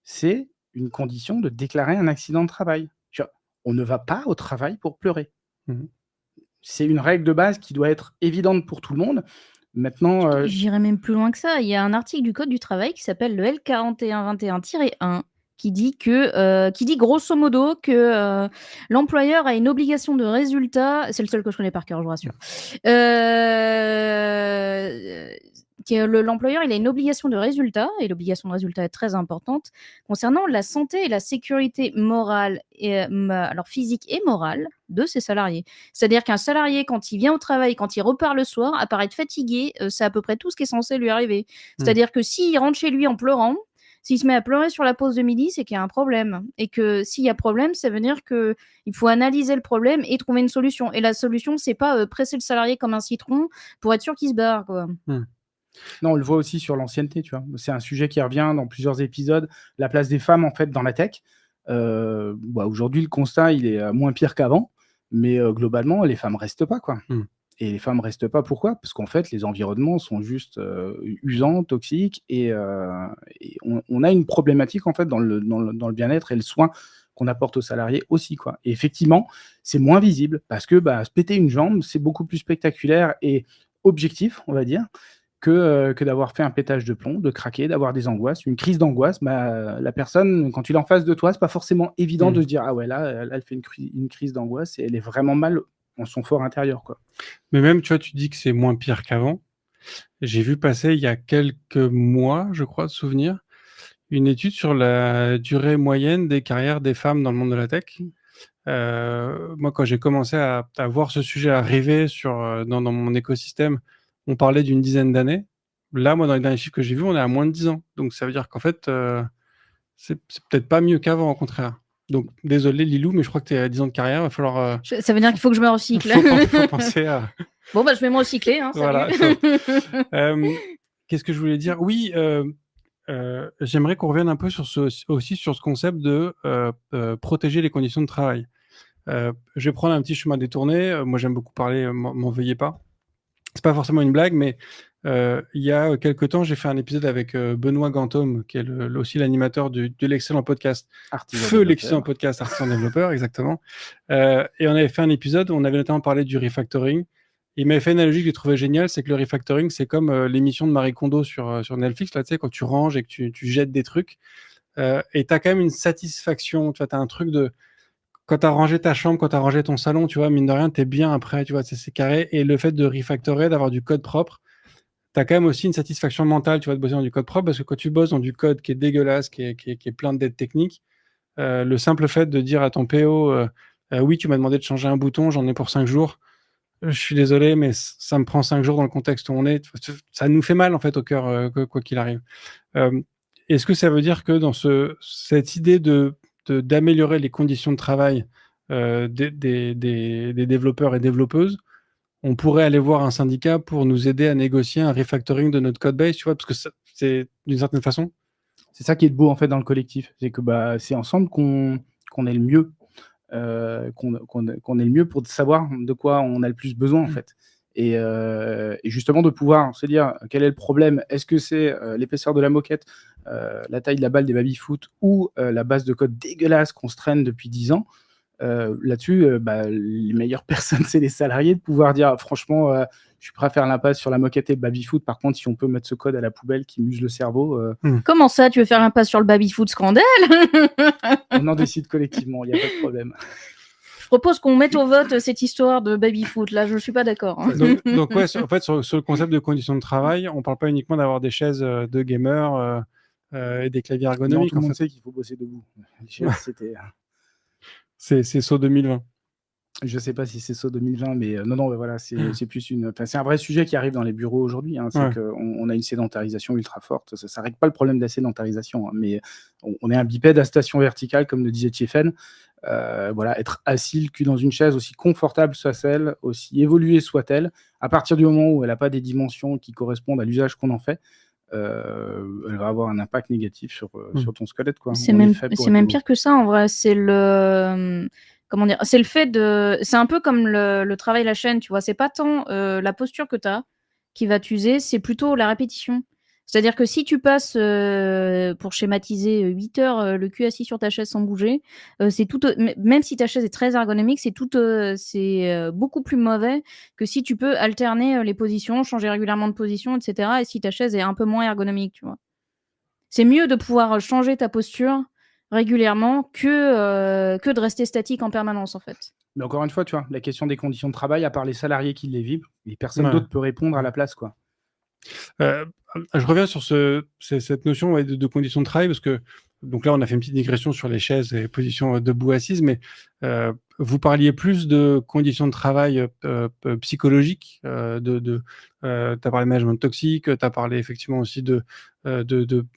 c'est une condition de déclarer un accident de travail. On ne va pas au travail pour pleurer. C'est une règle de base qui doit être évidente pour tout le monde. Maintenant, J'irais même plus loin que ça. Il y a un article du Code du travail qui s'appelle le L4121-1 qui dit grosso modo que l'employeur a une obligation de résultat. C'est le seul que je connais par cœur, je vous rassure. L'employeur il a une obligation de résultat, et l'obligation de résultat est très importante, concernant la santé et la sécurité morale, alors physique et morale, de ses salariés. C'est-à-dire qu'un salarié, quand il vient au travail, quand il repart le soir, à part être fatigué, c'est à peu près tout ce qui est censé lui arriver. C'est-à-dire que s'il rentre chez lui en pleurant, s'il se met à pleurer sur la pause de midi, c'est qu'il y a un problème. Et que s'il y a problème, ça veut dire qu'il faut analyser le problème et trouver une solution. Et la solution, c'est pas presser le salarié comme un citron pour être sûr qu'il se barre, quoi. Non, on le voit aussi sur l'ancienneté, tu vois. C'est un sujet qui revient dans plusieurs épisodes, la place des femmes, en fait, dans la tech. Aujourd'hui, le constat, il est moins pire qu'avant, mais globalement, les femmes restent pas, quoi. Et les femmes restent pas, pourquoi? Parce qu'en fait, les environnements sont juste usants, toxiques, et on a une problématique, en fait, dans le bien-être et le soin qu'on apporte aux salariés aussi, quoi. Et effectivement, c'est moins visible, parce que se péter une jambe, c'est beaucoup plus spectaculaire et objectif, on va dire, que d'avoir fait un pétage de plomb, de craquer, d'avoir des angoisses, une crise d'angoisse. La personne, quand tu l'as en face de toi, c'est pas forcément évident de se dire, ah ouais, là, elle fait une crise d'angoisse et elle est vraiment mal en son fort intérieur, quoi. Mais même, tu vois, tu dis que c'est moins pire qu'avant. J'ai vu passer il y a quelques mois, je crois, de souvenir, une étude sur la durée moyenne des carrières des femmes dans le monde de la tech. Moi, quand j'ai commencé à voir ce sujet arriver dans mon écosystème, on parlait d'une dizaine d'années. Là, moi, dans les derniers chiffres que j'ai vus, on est à moins de 10 ans. Donc, ça veut dire qu'en fait, c'est peut-être pas mieux qu'avant, au contraire. Donc, désolé, Lilou, mais je crois que tu es à 10 ans de carrière. Il va falloir. Ça veut dire qu'il faut que je me recycle. Faut penser à. Bon, je vais me recycler. Hein, voilà. Qu'est-ce que je voulais dire? Oui, j'aimerais qu'on revienne un peu aussi sur ce concept de protéger les conditions de travail. Je vais prendre un petit chemin détourné. Moi, j'aime beaucoup parler, m'en veuillez pas. C'est pas forcément une blague, mais il y a quelques temps, j'ai fait un épisode avec Benoît Gantôme, qui est aussi l'animateur de l'excellent podcast l'excellent podcast Artisan Développeur, exactement. Et on avait fait un épisode où on avait notamment parlé du refactoring. Il m'avait fait une analogie que j'ai trouvé géniale, c'est que le refactoring, c'est comme l'émission de Marie Kondo sur Netflix, là, tu sais, quand tu ranges et que tu jettes des trucs. Et tu as quand même une satisfaction, tu vois, tu as un truc de... Quand tu as rangé ta chambre, quand tu as rangé ton salon, tu vois, mine de rien, tu es bien après, tu vois, c'est carré. Et le fait de refactorer, d'avoir du code propre, tu as quand même aussi une satisfaction mentale, tu vois, de bosser dans du code propre, parce que quand tu bosses dans du code qui est dégueulasse, qui est plein de dettes techniques, le simple fait de dire à ton PO, oui, tu m'as demandé de changer un bouton, j'en ai pour 5 jours, je suis désolé, mais ça me prend 5 jours dans le contexte où on est, ça nous fait mal, en fait, au cœur, quoi qu'il arrive. Est-ce que ça veut dire que dans cette idée d'améliorer les conditions de travail des développeurs et développeuses, on pourrait aller voir un syndicat pour nous aider à négocier un refactoring de notre code base, tu vois, parce que c'est d'une certaine façon. C'est ça qui est beau, en fait, dans le collectif. C'est que c'est ensemble qu'on est le mieux. qu'on est le mieux pour savoir de quoi on a le plus besoin, en fait. Et justement, de pouvoir se dire quel est le problème. Est-ce que c'est l'épaisseur de la moquette, la taille de la balle des baby-foot ou la base de code dégueulasse qu'on se traîne depuis 10 ans? Là-dessus, les meilleures personnes, c'est les salariés, de pouvoir dire franchement, je suis prêt à faire l'impasse sur la moquette et le baby-foot. Par contre, si on peut mettre ce code à la poubelle qui m'use le cerveau, Comment ça, tu veux faire l'impasse sur le baby-foot scandale? on en décide collectivement, il n'y a pas de problème. Je propose qu'on mette au vote cette histoire de baby-foot. Là, je ne suis pas d'accord. Hein. Donc ouais, en fait, sur le concept de conditions de travail, on ne parle pas uniquement d'avoir des chaises de gamers et des claviers Non, ergonomiques. tout le En monde fait. sait qu'il faut bosser debout. Les chaises, c'était... C'est saut 2020. Je sais pas si c'est ça 2020, mais non, voilà, c'est plus c'est un vrai sujet qui arrive dans les bureaux aujourd'hui. Hein, c'est Ouais. qu'on a une sédentarisation ultra forte. Ça règle pas le problème de la sédentarisation, hein, mais on est un bipède à station verticale, comme le disait Tiefen. Voilà, être assis le cul dans une chaise, aussi confortable soit-elle, aussi évoluée soit-elle, à partir du moment où elle n'a pas des dimensions qui correspondent à l'usage qu'on en fait, elle va avoir un impact négatif sur ton squelette, quoi. C'est On est même, fait pour c'est être même debout. pire que ça en vrai. C'est le, comment dire, c'est le fait de, c'est un peu comme le travail la chaîne, tu vois. C'est pas tant la posture que tu as qui va t'user, c'est plutôt la répétition. C'est-à-dire que si tu passes, pour schématiser, 8 heures le cul assis sur ta chaise sans bouger, c'est tout, même si ta chaise est très ergonomique, c'est beaucoup plus mauvais que si tu peux alterner les positions, changer régulièrement de position, etc. Et si ta chaise est un peu moins ergonomique, tu vois. C'est mieux de pouvoir changer ta posture régulièrement que de rester statique en permanence, en fait. Mais encore une fois, tu vois, la question des conditions de travail, à part les salariés qui les vivent, et personne Ouais. d'autre peut répondre à la place, quoi. Je reviens sur cette notion de conditions de travail, parce que donc là, on a fait une petite digression sur les chaises et positions debout assises, mais vous parliez plus de conditions de travail psychologiques, tu as parlé de management toxique, tu as parlé effectivement aussi de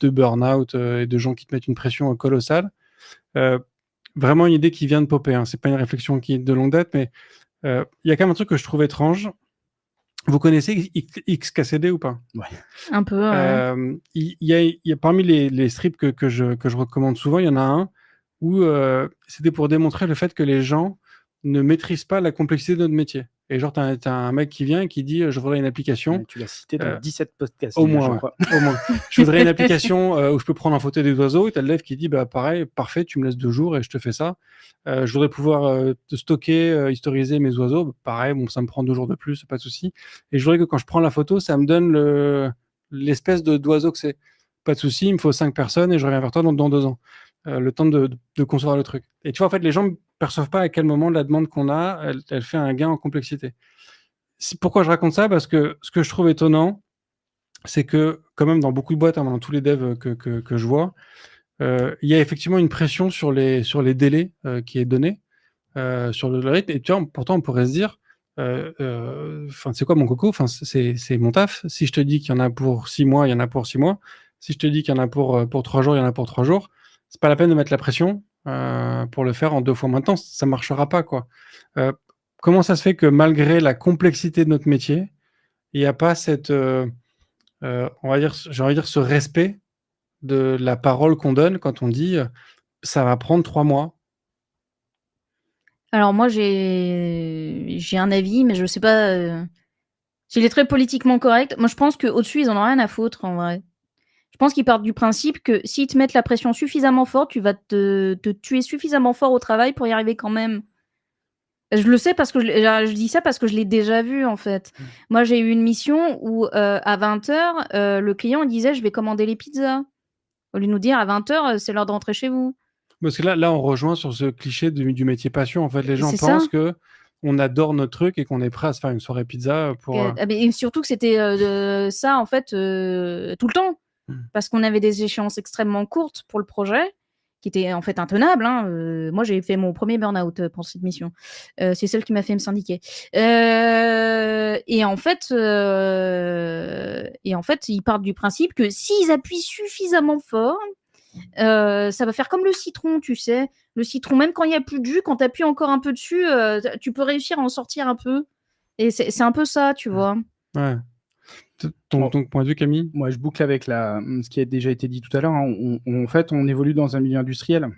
burn-out et de gens qui te mettent une pression colossale. Vraiment une idée qui vient de popper, hein. C'est pas une réflexion qui est de longue date, mais il y a quand même un truc que je trouve étrange. Vous connaissez XKCD ou pas? Ouais. Un peu, ouais. Il y a parmi les strips que je recommande souvent, il y en a un où c'était pour démontrer le fait que les gens ne maîtrisent pas la complexité de notre métier. Et genre, t'as un mec qui vient et qui dit je voudrais une application. Ouais, tu l'as cité dans 17 podcasts. Au déjà, moins, je ouais. crois. Au moins. Je voudrais une application où je peux prendre en photo des oiseaux. Et t'as le dev qui dit bah pareil, parfait, tu me laisses 2 jours et je te fais ça. Je voudrais pouvoir te stocker, historiser mes oiseaux. Bah, pareil, bon, ça me prend 2 jours de plus, pas de souci. Et je voudrais que quand je prends la photo, ça me donne l'espèce d'oiseau que c'est. Pas de souci, il me faut 5 personnes et je reviens vers toi dans 2 ans. Le temps de concevoir le truc. Et tu vois, en fait, les gens ne perçoivent pas à quel moment la demande qu'on a, elle fait un gain en complexité. Pourquoi je raconte ça? Parce que ce que je trouve étonnant, c'est que quand même dans beaucoup de boîtes, hein, dans tous les devs que je vois, il y a effectivement une pression sur les délais qui est donnée, sur le rythme. Et tu vois, pourtant, on pourrait se dire, c'est quoi mon coco? C'est mon taf. Si je te dis qu'il y en a pour 6 mois, il y en a pour 6 mois. Si je te dis qu'il y en a pour 3 jours, il y en a pour 3 jours. C'est pas la peine de mettre la pression pour le faire en 2 fois maintenant. Ça marchera pas, quoi. Comment ça se fait que malgré la complexité de notre métier, il n'y a pas cette, on va dire, j'ai envie de dire, ce respect de la parole qu'on donne quand on dit ça va prendre 3 mois? Alors moi, j'ai un avis, mais je sais pas s'il est très politiquement correct. Moi, je pense qu'au-dessus, ils en ont rien à foutre, en vrai. Je pense qu'ils partent du principe que s'ils te mettent la pression suffisamment forte, tu vas te tuer suffisamment fort au travail pour y arriver quand même. Je le sais parce que je dis ça parce que je l'ai déjà vu, en fait. Moi, j'ai eu une mission où, à 20h, le client disait: «Je vais commander les pizzas». Au lieu de nous dire: «À 20h, c'est l'heure de rentrer chez vous». Parce que là, on rejoint sur ce cliché du métier passion. En fait, les gens C'est pensent ça. que on adore notre truc et qu'on est prêt à se faire une soirée pizza pour. Et surtout que c'était ça, en fait, tout le temps. Parce qu'on avait des échéances extrêmement courtes pour le projet, qui étaient en fait intenables. Hein. Moi, j'ai fait mon premier burn-out pour cette mission. C'est celle qui m'a fait me syndiquer. Et en fait, ils partent du principe que s'ils appuient suffisamment fort, ça va faire comme le citron, tu sais. Le citron, même quand il n'y a plus de jus, quand tu appuies encore un peu dessus, tu peux réussir à en sortir un peu. Et c'est un peu ça, tu vois. Ouais. Ton point de vue, Camille? Moi, je boucle avec ce qui a déjà été dit tout à l'heure. Hein. En fait, on évolue dans un milieu industriel.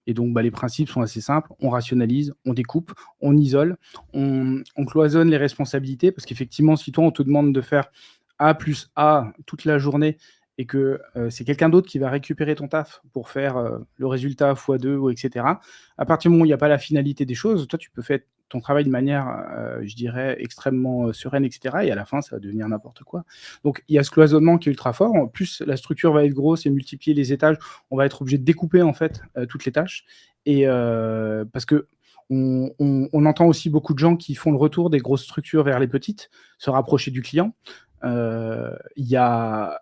Et donc, les principes sont assez simples. On rationalise, on découpe, on isole, on cloisonne les responsabilités. Parce qu'effectivement, si toi, on te demande de faire A plus A toute la journée et que c'est quelqu'un d'autre qui va récupérer ton taf pour faire le résultat x2 ou etc., à partir du moment où il n'y a pas la finalité des choses, toi, tu peux faire ton travail de manière, je dirais, extrêmement sereine, etc. Et à la fin, ça va devenir n'importe quoi. Donc, il y a ce cloisonnement qui est ultra fort. En plus, la structure va être grosse et multiplier les étages. On va être obligé de découper, en fait, toutes les tâches. Et parce que on entend aussi beaucoup de gens qui font le retour des grosses structures vers les petites, se rapprocher du client. Il y a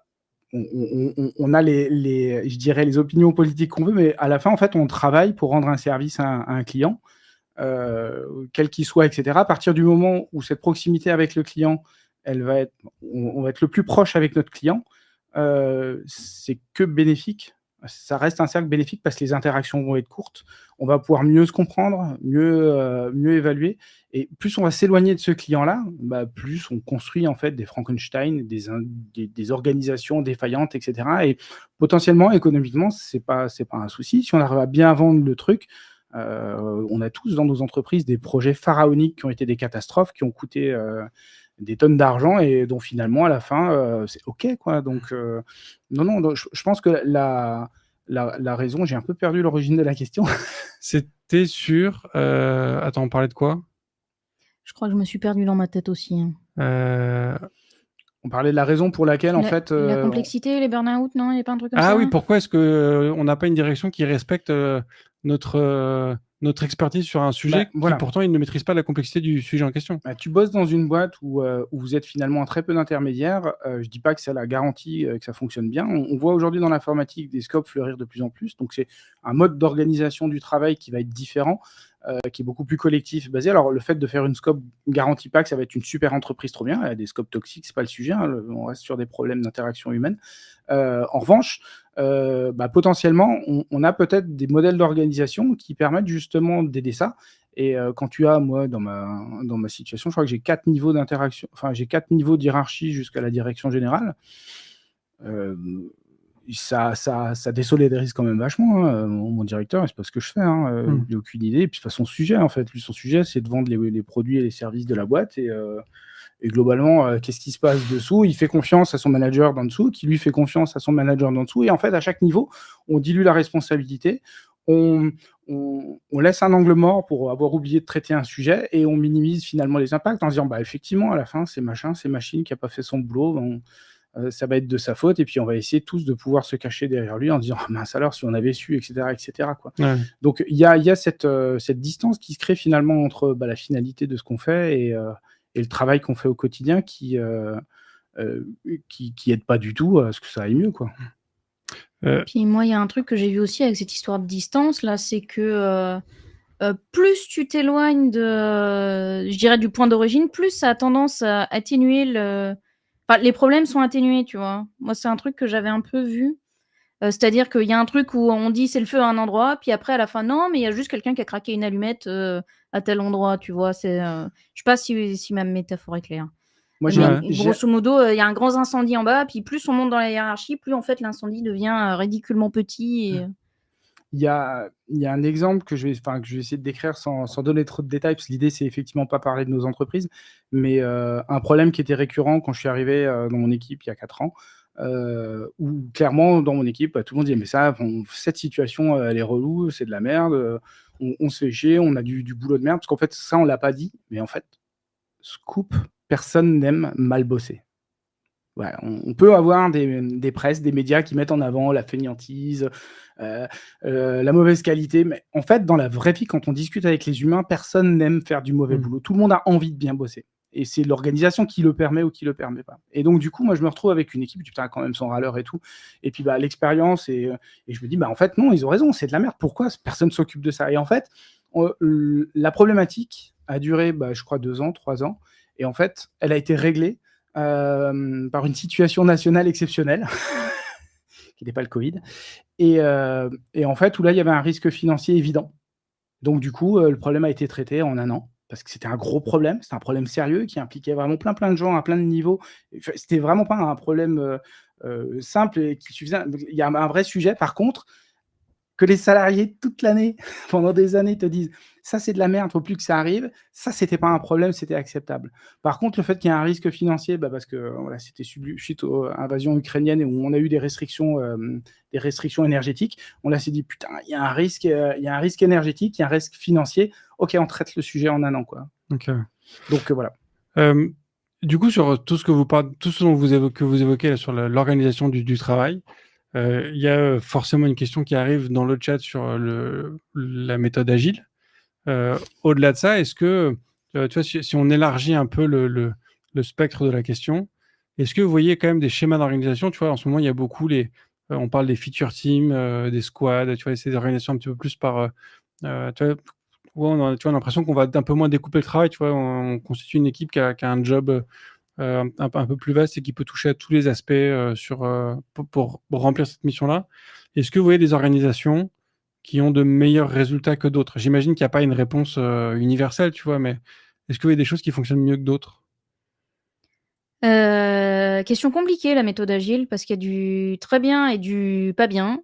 on a je dirais les opinions politiques qu'on veut, mais à la fin, en fait, on travaille pour rendre un service à un client, quel qu'il soit, etc. À partir du moment où cette proximité avec le client, on va être le plus proche avec notre client, c'est que bénéfique. Ça reste un cercle bénéfique parce que les interactions vont être courtes. On va pouvoir mieux se comprendre, mieux évaluer. Et plus on va s'éloigner de ce client-là, plus on construit en fait des Frankenstein, des organisations défaillantes, etc. Et potentiellement, économiquement, c'est pas un souci. Si on arrive à bien vendre le truc, on a tous dans nos entreprises des projets pharaoniques qui ont été des catastrophes, qui ont coûté des tonnes d'argent et dont finalement à la fin c'est ok quoi. Donc non, donc, je pense que la raison, j'ai un peu perdu l'origine de la question. C'était sur... Attends, on parlait de quoi? Je crois que je me suis perdue dans ma tête aussi. On parlait de la raison pour laquelle en fait La complexité, les burn-out, non? Il n'y a pas un truc comme ça? Ah oui, pourquoi est-ce que on n'a pas une direction qui respecte notre expertise sur un sujet voilà. qui pourtant il ne maîtrise pas la complexité du sujet en question? Tu bosses dans une boîte où vous êtes finalement très peu d'intermédiaires. Je dis pas que c'est la garantie que ça fonctionne bien. On voit aujourd'hui dans l'informatique des scopes fleurir de plus en plus. Donc c'est un mode d'organisation du travail qui va être différent, qui est beaucoup plus collectif, basé. Alors le fait de faire une scope ne garantit pas que ça va être une super entreprise trop bien. Il y a des scopes toxiques, c'est pas le sujet. On reste sur des problèmes d'interaction humaine. En revanche, potentiellement, on a peut-être des modèles d'organisation qui permettent justement d'aider ça. Et quand tu as, moi, dans ma situation, je crois que j'ai 4 niveaux d'interaction, enfin, j'ai 4 niveaux de hiérarchie jusqu'à la direction générale. Ça désolidarise quand même vachement. Mon directeur, c'est pas ce que je fais. Il n'a aucune idée. Et puis, c'est pas son sujet, en fait. Lui, son sujet, c'est de vendre les produits et les services de la boîte. Et globalement, qu'est-ce qui se passe dessous? Il fait confiance à son manager d'en dessous, qui lui fait confiance à son manager d'en dessous. Et en fait, à chaque niveau, on dilue la responsabilité. On laisse un angle mort pour avoir oublié de traiter un sujet et on minimise finalement les impacts en disant effectivement à la fin c'est machine qui a pas fait son boulot, ça va être de sa faute et puis on va essayer tous de pouvoir se cacher derrière lui en disant mince alors si on avait su, etc. quoi. Ouais. Donc il y a cette distance qui se crée finalement entre la finalité de ce qu'on fait et le travail qu'on fait au quotidien qui aide pas du tout à ce que ça aille mieux quoi. Puis moi, il y a un truc que j'ai vu aussi avec cette histoire de distance, là, c'est que plus tu t'éloignes je dirais, du point d'origine, plus ça a tendance à atténuer Enfin, les problèmes sont atténués, tu vois. Moi, c'est un truc que j'avais un peu vu. C'est-à-dire qu'il y a un truc où on dit c'est le feu à un endroit, puis après, à la fin, non, mais il y a juste quelqu'un qui a craqué une allumette à tel endroit, tu vois. Je sais pas si ma métaphore est claire. Moi, grosso modo, il y a un grand incendie en bas, puis plus on monte dans la hiérarchie, plus en fait l'incendie devient ridiculement petit. Il y a un exemple que je vais essayer de décrire sans donner trop de détails, parce que l'idée, c'est effectivement pas parler de nos entreprises, mais un problème qui était récurrent quand je suis arrivé dans mon équipe il y a 4 ans, où clairement, dans mon équipe, tout le monde disait « mais ça, cette situation, elle est relou, c'est de la merde, on se fait chier, on a du boulot de merde », parce qu'en fait, ça, on l'a pas dit, mais en fait, scoop, personne n'aime mal bosser. Ouais, on peut avoir des presses, des médias qui mettent en avant la fainéantise, la mauvaise qualité, mais en fait, dans la vraie vie, quand on discute avec les humains, personne n'aime faire du mauvais boulot. Tout le monde a envie de bien bosser. Et c'est l'organisation qui le permet ou qui le permet pas. Et donc, du coup, moi, je me retrouve avec une équipe, putain, quand même, sans râleur et tout. Et puis, l'expérience, et je me dis, en fait, non, ils ont raison, c'est de la merde. Pourquoi personne s'occupe de ça? Et en fait, la problématique a duré, je crois, 2 ans, 3 ans. Et en fait, elle a été réglée par une situation nationale exceptionnelle, qui n'était pas le Covid, et en fait, où là, il y avait un risque financier évident. Donc, du coup, le problème a été traité en 1 an, parce que c'était un gros problème, c'était un problème sérieux qui impliquait vraiment plein de gens à plein de niveaux. C'était vraiment pas un problème simple et qui suffisait. Il y a un vrai sujet. Par contre, que les salariés toute l'année, pendant des années, te disent ça c'est de la merde, faut plus que ça arrive. Ça c'était pas un problème, c'était acceptable. Par contre, le fait qu'il y ait un risque financier, parce que voilà, c'était suite à l'invasion ukrainienne et où on a eu des restrictions énergétiques, on là s'est dit putain, il y a un risque énergétique, il y a un risque financier. Ok, on traite le sujet en un an, quoi. Ok. Donc voilà. Du coup, sur tout ce que tout ce dont vous évoquez là, sur l'organisation du travail, il y a forcément une question qui arrive dans le chat sur la méthode agile. Au-delà de ça, est-ce que, tu vois, si on élargit un peu le spectre de la question, est-ce que vous voyez quand même des schémas d'organisation? Tu vois, en ce moment, il y a beaucoup on parle des feature teams, des squads, tu vois, ces organisations un petit peu plus par, tu vois, tu vois, on a l'impression qu'on va un peu moins découper le travail, tu vois, on constitue une équipe qui a un job un peu plus vaste et qui peut toucher à tous les aspects pour remplir cette mission-là. Est-ce que vous voyez des organisations qui ont de meilleurs résultats que d'autres? J'imagine qu'il n'y a pas une réponse universelle, tu vois, mais est-ce que vous voyez des choses qui fonctionnent mieux que d'autres? Question compliquée, la méthode agile, parce qu'il y a du très bien et du pas bien.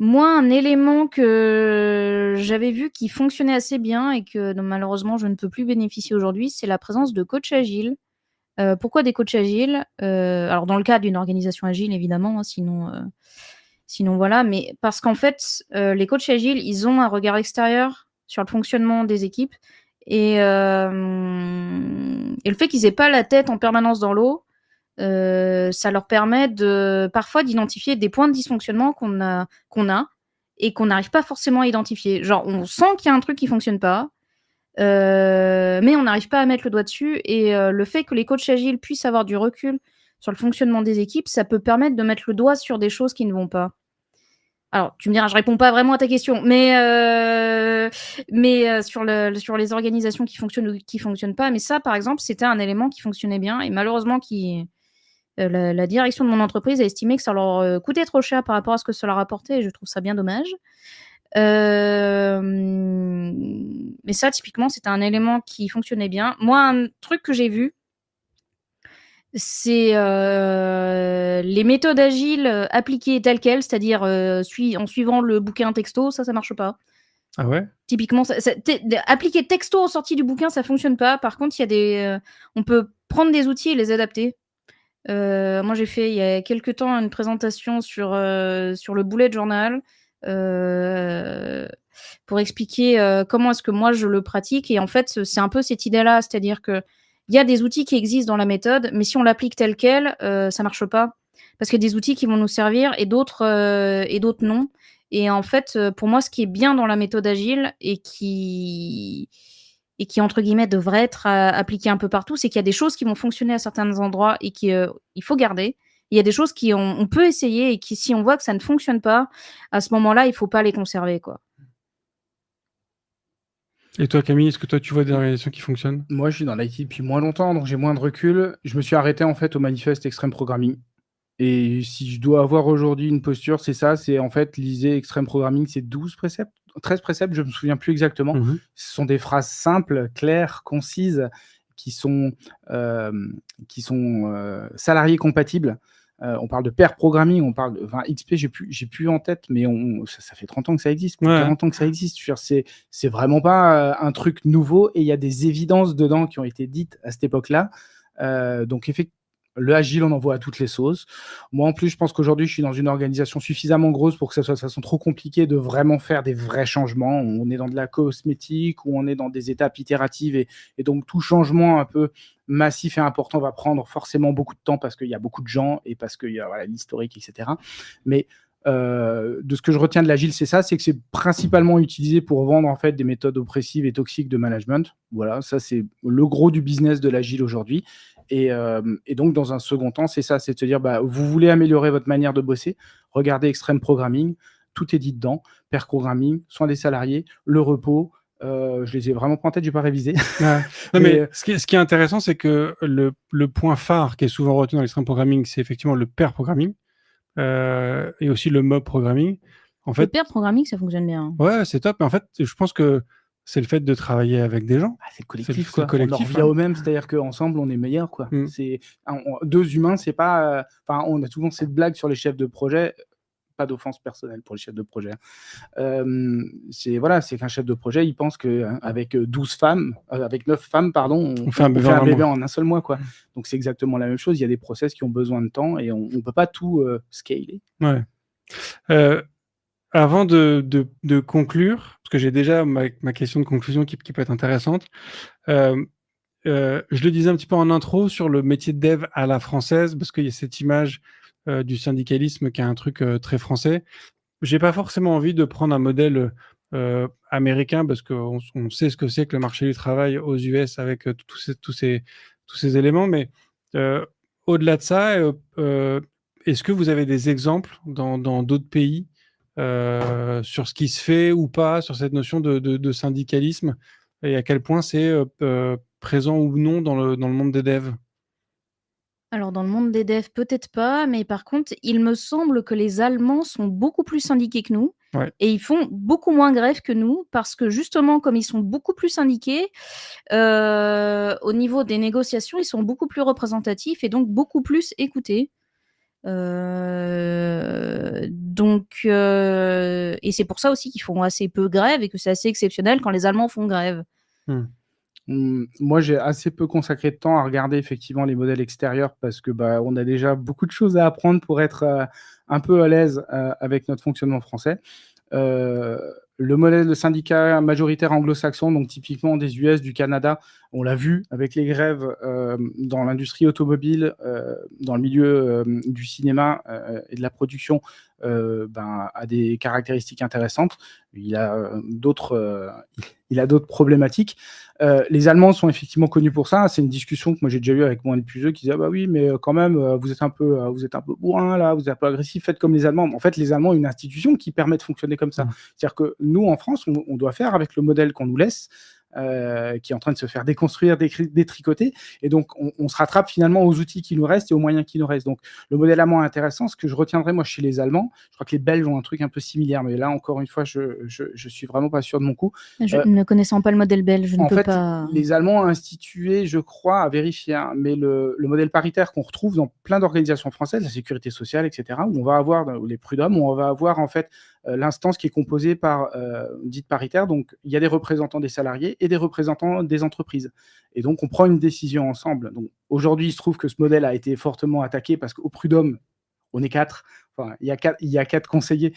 Moi, un élément que j'avais vu qui fonctionnait assez bien et que malheureusement je ne peux plus bénéficier aujourd'hui, c'est la présence de coachs agiles. Pourquoi des coachs agiles? Alors dans le cadre d'une organisation agile évidemment, hein, sinon voilà, mais parce qu'en fait, les coachs agiles, ils ont un regard extérieur sur le fonctionnement des équipes et le fait qu'ils aient pas la tête en permanence dans l'eau, ça leur permet parfois d'identifier des points de dysfonctionnement qu'on a et qu'on n'arrive pas forcément à identifier. Genre, on sent qu'il y a un truc qui fonctionne pas, mais on n'arrive pas à mettre le doigt dessus. Et le fait que les coachs agiles puissent avoir du recul sur le fonctionnement des équipes, ça peut permettre de mettre le doigt sur des choses qui ne vont pas. Alors, tu me diras, je réponds pas vraiment à ta question, mais sur les organisations qui fonctionnent ou qui fonctionnent pas. Mais ça, par exemple, c'était un élément qui fonctionnait bien et malheureusement la direction de mon entreprise a estimé que ça leur coûtait trop cher par rapport à ce que ça leur apportait et je trouve ça bien dommage. Mais ça, typiquement, c'était un élément qui fonctionnait bien. Moi, un truc que j'ai vu, c'est les méthodes agiles appliquées telles quelles, c'est-à-dire en suivant le bouquin texto, ça marche pas. Ah ouais? Typiquement, appliquer texto en sortie du bouquin, ça fonctionne pas. Par contre, on peut prendre des outils et les adapter. Moi, j'ai fait il y a quelque temps une présentation sur le bullet journal pour expliquer comment est-ce que moi je le pratique. Et en fait, c'est un peu cette idée-là, c'est-à-dire que il y a des outils qui existent dans la méthode, mais si on l'applique tel quel, ça marche pas. Parce qu'il y a des outils qui vont nous servir et d'autres non. Et en fait, pour moi, ce qui est bien dans la méthode agile et qui, entre guillemets, devrait être appliqué un peu partout, c'est qu'il y a des choses qui vont fonctionner à certains endroits et qu'il faut garder. Il y a des choses on peut essayer et qui, si on voit que ça ne fonctionne pas, à ce moment-là, il ne faut pas les conserver, quoi. Et toi, Camille, est-ce que toi, tu vois des organisations qui fonctionnent? Moi, je suis dans l'IT depuis moins longtemps, donc j'ai moins de recul. Je me suis arrêté en fait au manifeste Extreme Programming. Et si je dois avoir aujourd'hui une posture, c'est ça, c'est en fait, lisez Extreme Programming, c'est 12 préceptes, 13 préceptes, je me souviens plus exactement. Ce sont des phrases simples, claires, concises, qui sont salariés compatibles. On parle de pair programming, on parle de XP, j'ai plus en tête, mais ça fait 30 ans que ça existe, 40 ans que ça existe. Je veux dire, c'est vraiment pas un truc nouveau et il y a des évidences dedans qui ont été dites à cette époque-là. Donc effectivement, le agile, on en voit à toutes les sauces. Moi, en plus, je pense qu'aujourd'hui, je suis dans une organisation suffisamment grosse pour que ça soit de façon trop compliquée de vraiment faire des vrais changements. On est dans de la cosmétique ou on est dans des étapes itératives et donc tout changement un peu massif et important va prendre forcément beaucoup de temps parce qu'il y a beaucoup de gens et parce qu'il y a l'historique, etc. Mais de ce que je retiens de l'agile, c'est ça, c'est que c'est principalement utilisé pour vendre en fait des méthodes oppressives et toxiques de management. Voilà, ça c'est le gros du business de l'agile aujourd'hui. Et donc dans un second temps, c'est ça, c'est de se dire, vous voulez améliorer votre manière de bosser, regardez Extreme Programming, tout est dit dedans, pair programming, soin des salariés, le repos. Je les ai vraiment pas en tête, j'ai pas révisé. Ouais. Non, mais ce qui est intéressant, c'est que le point phare qui est souvent retenu dans l'Extreme Programming, c'est effectivement le pair programming. Et aussi le mob programming. En fait, le pair programming, ça fonctionne bien. Ouais, c'est top. Mais en fait, je pense que c'est le fait de travailler avec des gens. C'est le collectif, quoi. On en revient au même, c'est-à-dire qu'ensemble, on est meilleur, quoi. C'est deux humains, c'est pas. On a souvent cette blague sur les chefs de projet. pas d'offense personnelle pour les chefs de projet. C'est qu'un chef de projet, il pense qu'avec 12 femmes, avec 9 femmes, pardon, On fait un bébé en un bébé mois. en un seul mois, quoi. Donc c'est exactement la même chose. Il y a des process qui ont besoin de temps et on peut pas tout scaler. Ouais. Avant de conclure, parce que j'ai déjà ma question de conclusion qui peut être intéressante, je le disais un petit peu en intro sur le métier de dev à la française, parce qu'il y a cette image du syndicalisme qui est un truc très français. J'ai pas forcément envie de prendre un modèle américain, parce qu'on sait ce que c'est que le marché du travail aux US avec tous ces éléments, mais au-delà de ça, est-ce que vous avez des exemples dans d'autres pays sur ce qui se fait ou pas, sur cette notion de syndicalisme, et à quel point c'est présent ou non dans le monde des devs? Alors, dans le monde des devs, peut-être pas, mais par contre, il me semble que les Allemands sont beaucoup plus syndiqués que nous. Ouais. Et ils font beaucoup moins grève que nous, parce que justement, comme ils sont beaucoup plus syndiqués, au niveau des négociations, ils sont beaucoup plus représentatifs et donc beaucoup plus écoutés. Et c'est pour ça aussi qu'ils font assez peu grève et que c'est assez exceptionnel quand les Allemands font grève. Moi, j'ai assez peu consacré de temps à regarder effectivement les modèles extérieurs parce que on a déjà beaucoup de choses à apprendre pour être un peu à l'aise avec notre fonctionnement français. Le modèle de syndicat majoritaire anglo-saxon, donc typiquement des US, du Canada, on l'a vu avec les grèves dans l'industrie automobile, dans le milieu du cinéma et de la production, a des caractéristiques intéressantes. Il a d'autres problématiques. Les Allemands sont effectivement connus pour ça. C'est une discussion que moi j'ai déjà eue avec mon N+2 qui disait bah oui, mais quand même vous êtes un peu bourrin là, vous êtes un peu agressif, faites comme les Allemands. En fait, les Allemands ont une institution qui permet de fonctionner comme ça. C'est-à-dire que nous en France, on doit faire avec le modèle qu'on nous laisse. Qui est en train de se faire déconstruire, détricoter, et donc on se rattrape finalement aux outils qui nous restent et aux moyens qui nous restent. Donc le modèle allemand est intéressant. Ce que je retiendrai moi chez les Allemands, je crois que les Belges ont un truc un peu similaire, mais là encore une fois, je suis vraiment pas sûr de mon coup. Ne connaissant pas le modèle belge, je ne peux pas. Les Allemands ont institué, je crois, à vérifier, hein, mais le modèle paritaire qu'on retrouve dans plein d'organisations françaises, la sécurité sociale, etc., où on va avoir les prud'hommes, où on va avoir en fait l'instance qui est composée par dite paritaire. Donc il y a des représentants des salariés et des représentants des entreprises. Et donc on prend une décision ensemble. Donc aujourd'hui, il se trouve que ce modèle a été fortement attaqué parce qu'au prud'homme, on est 4. Enfin, il y a 4 conseillers.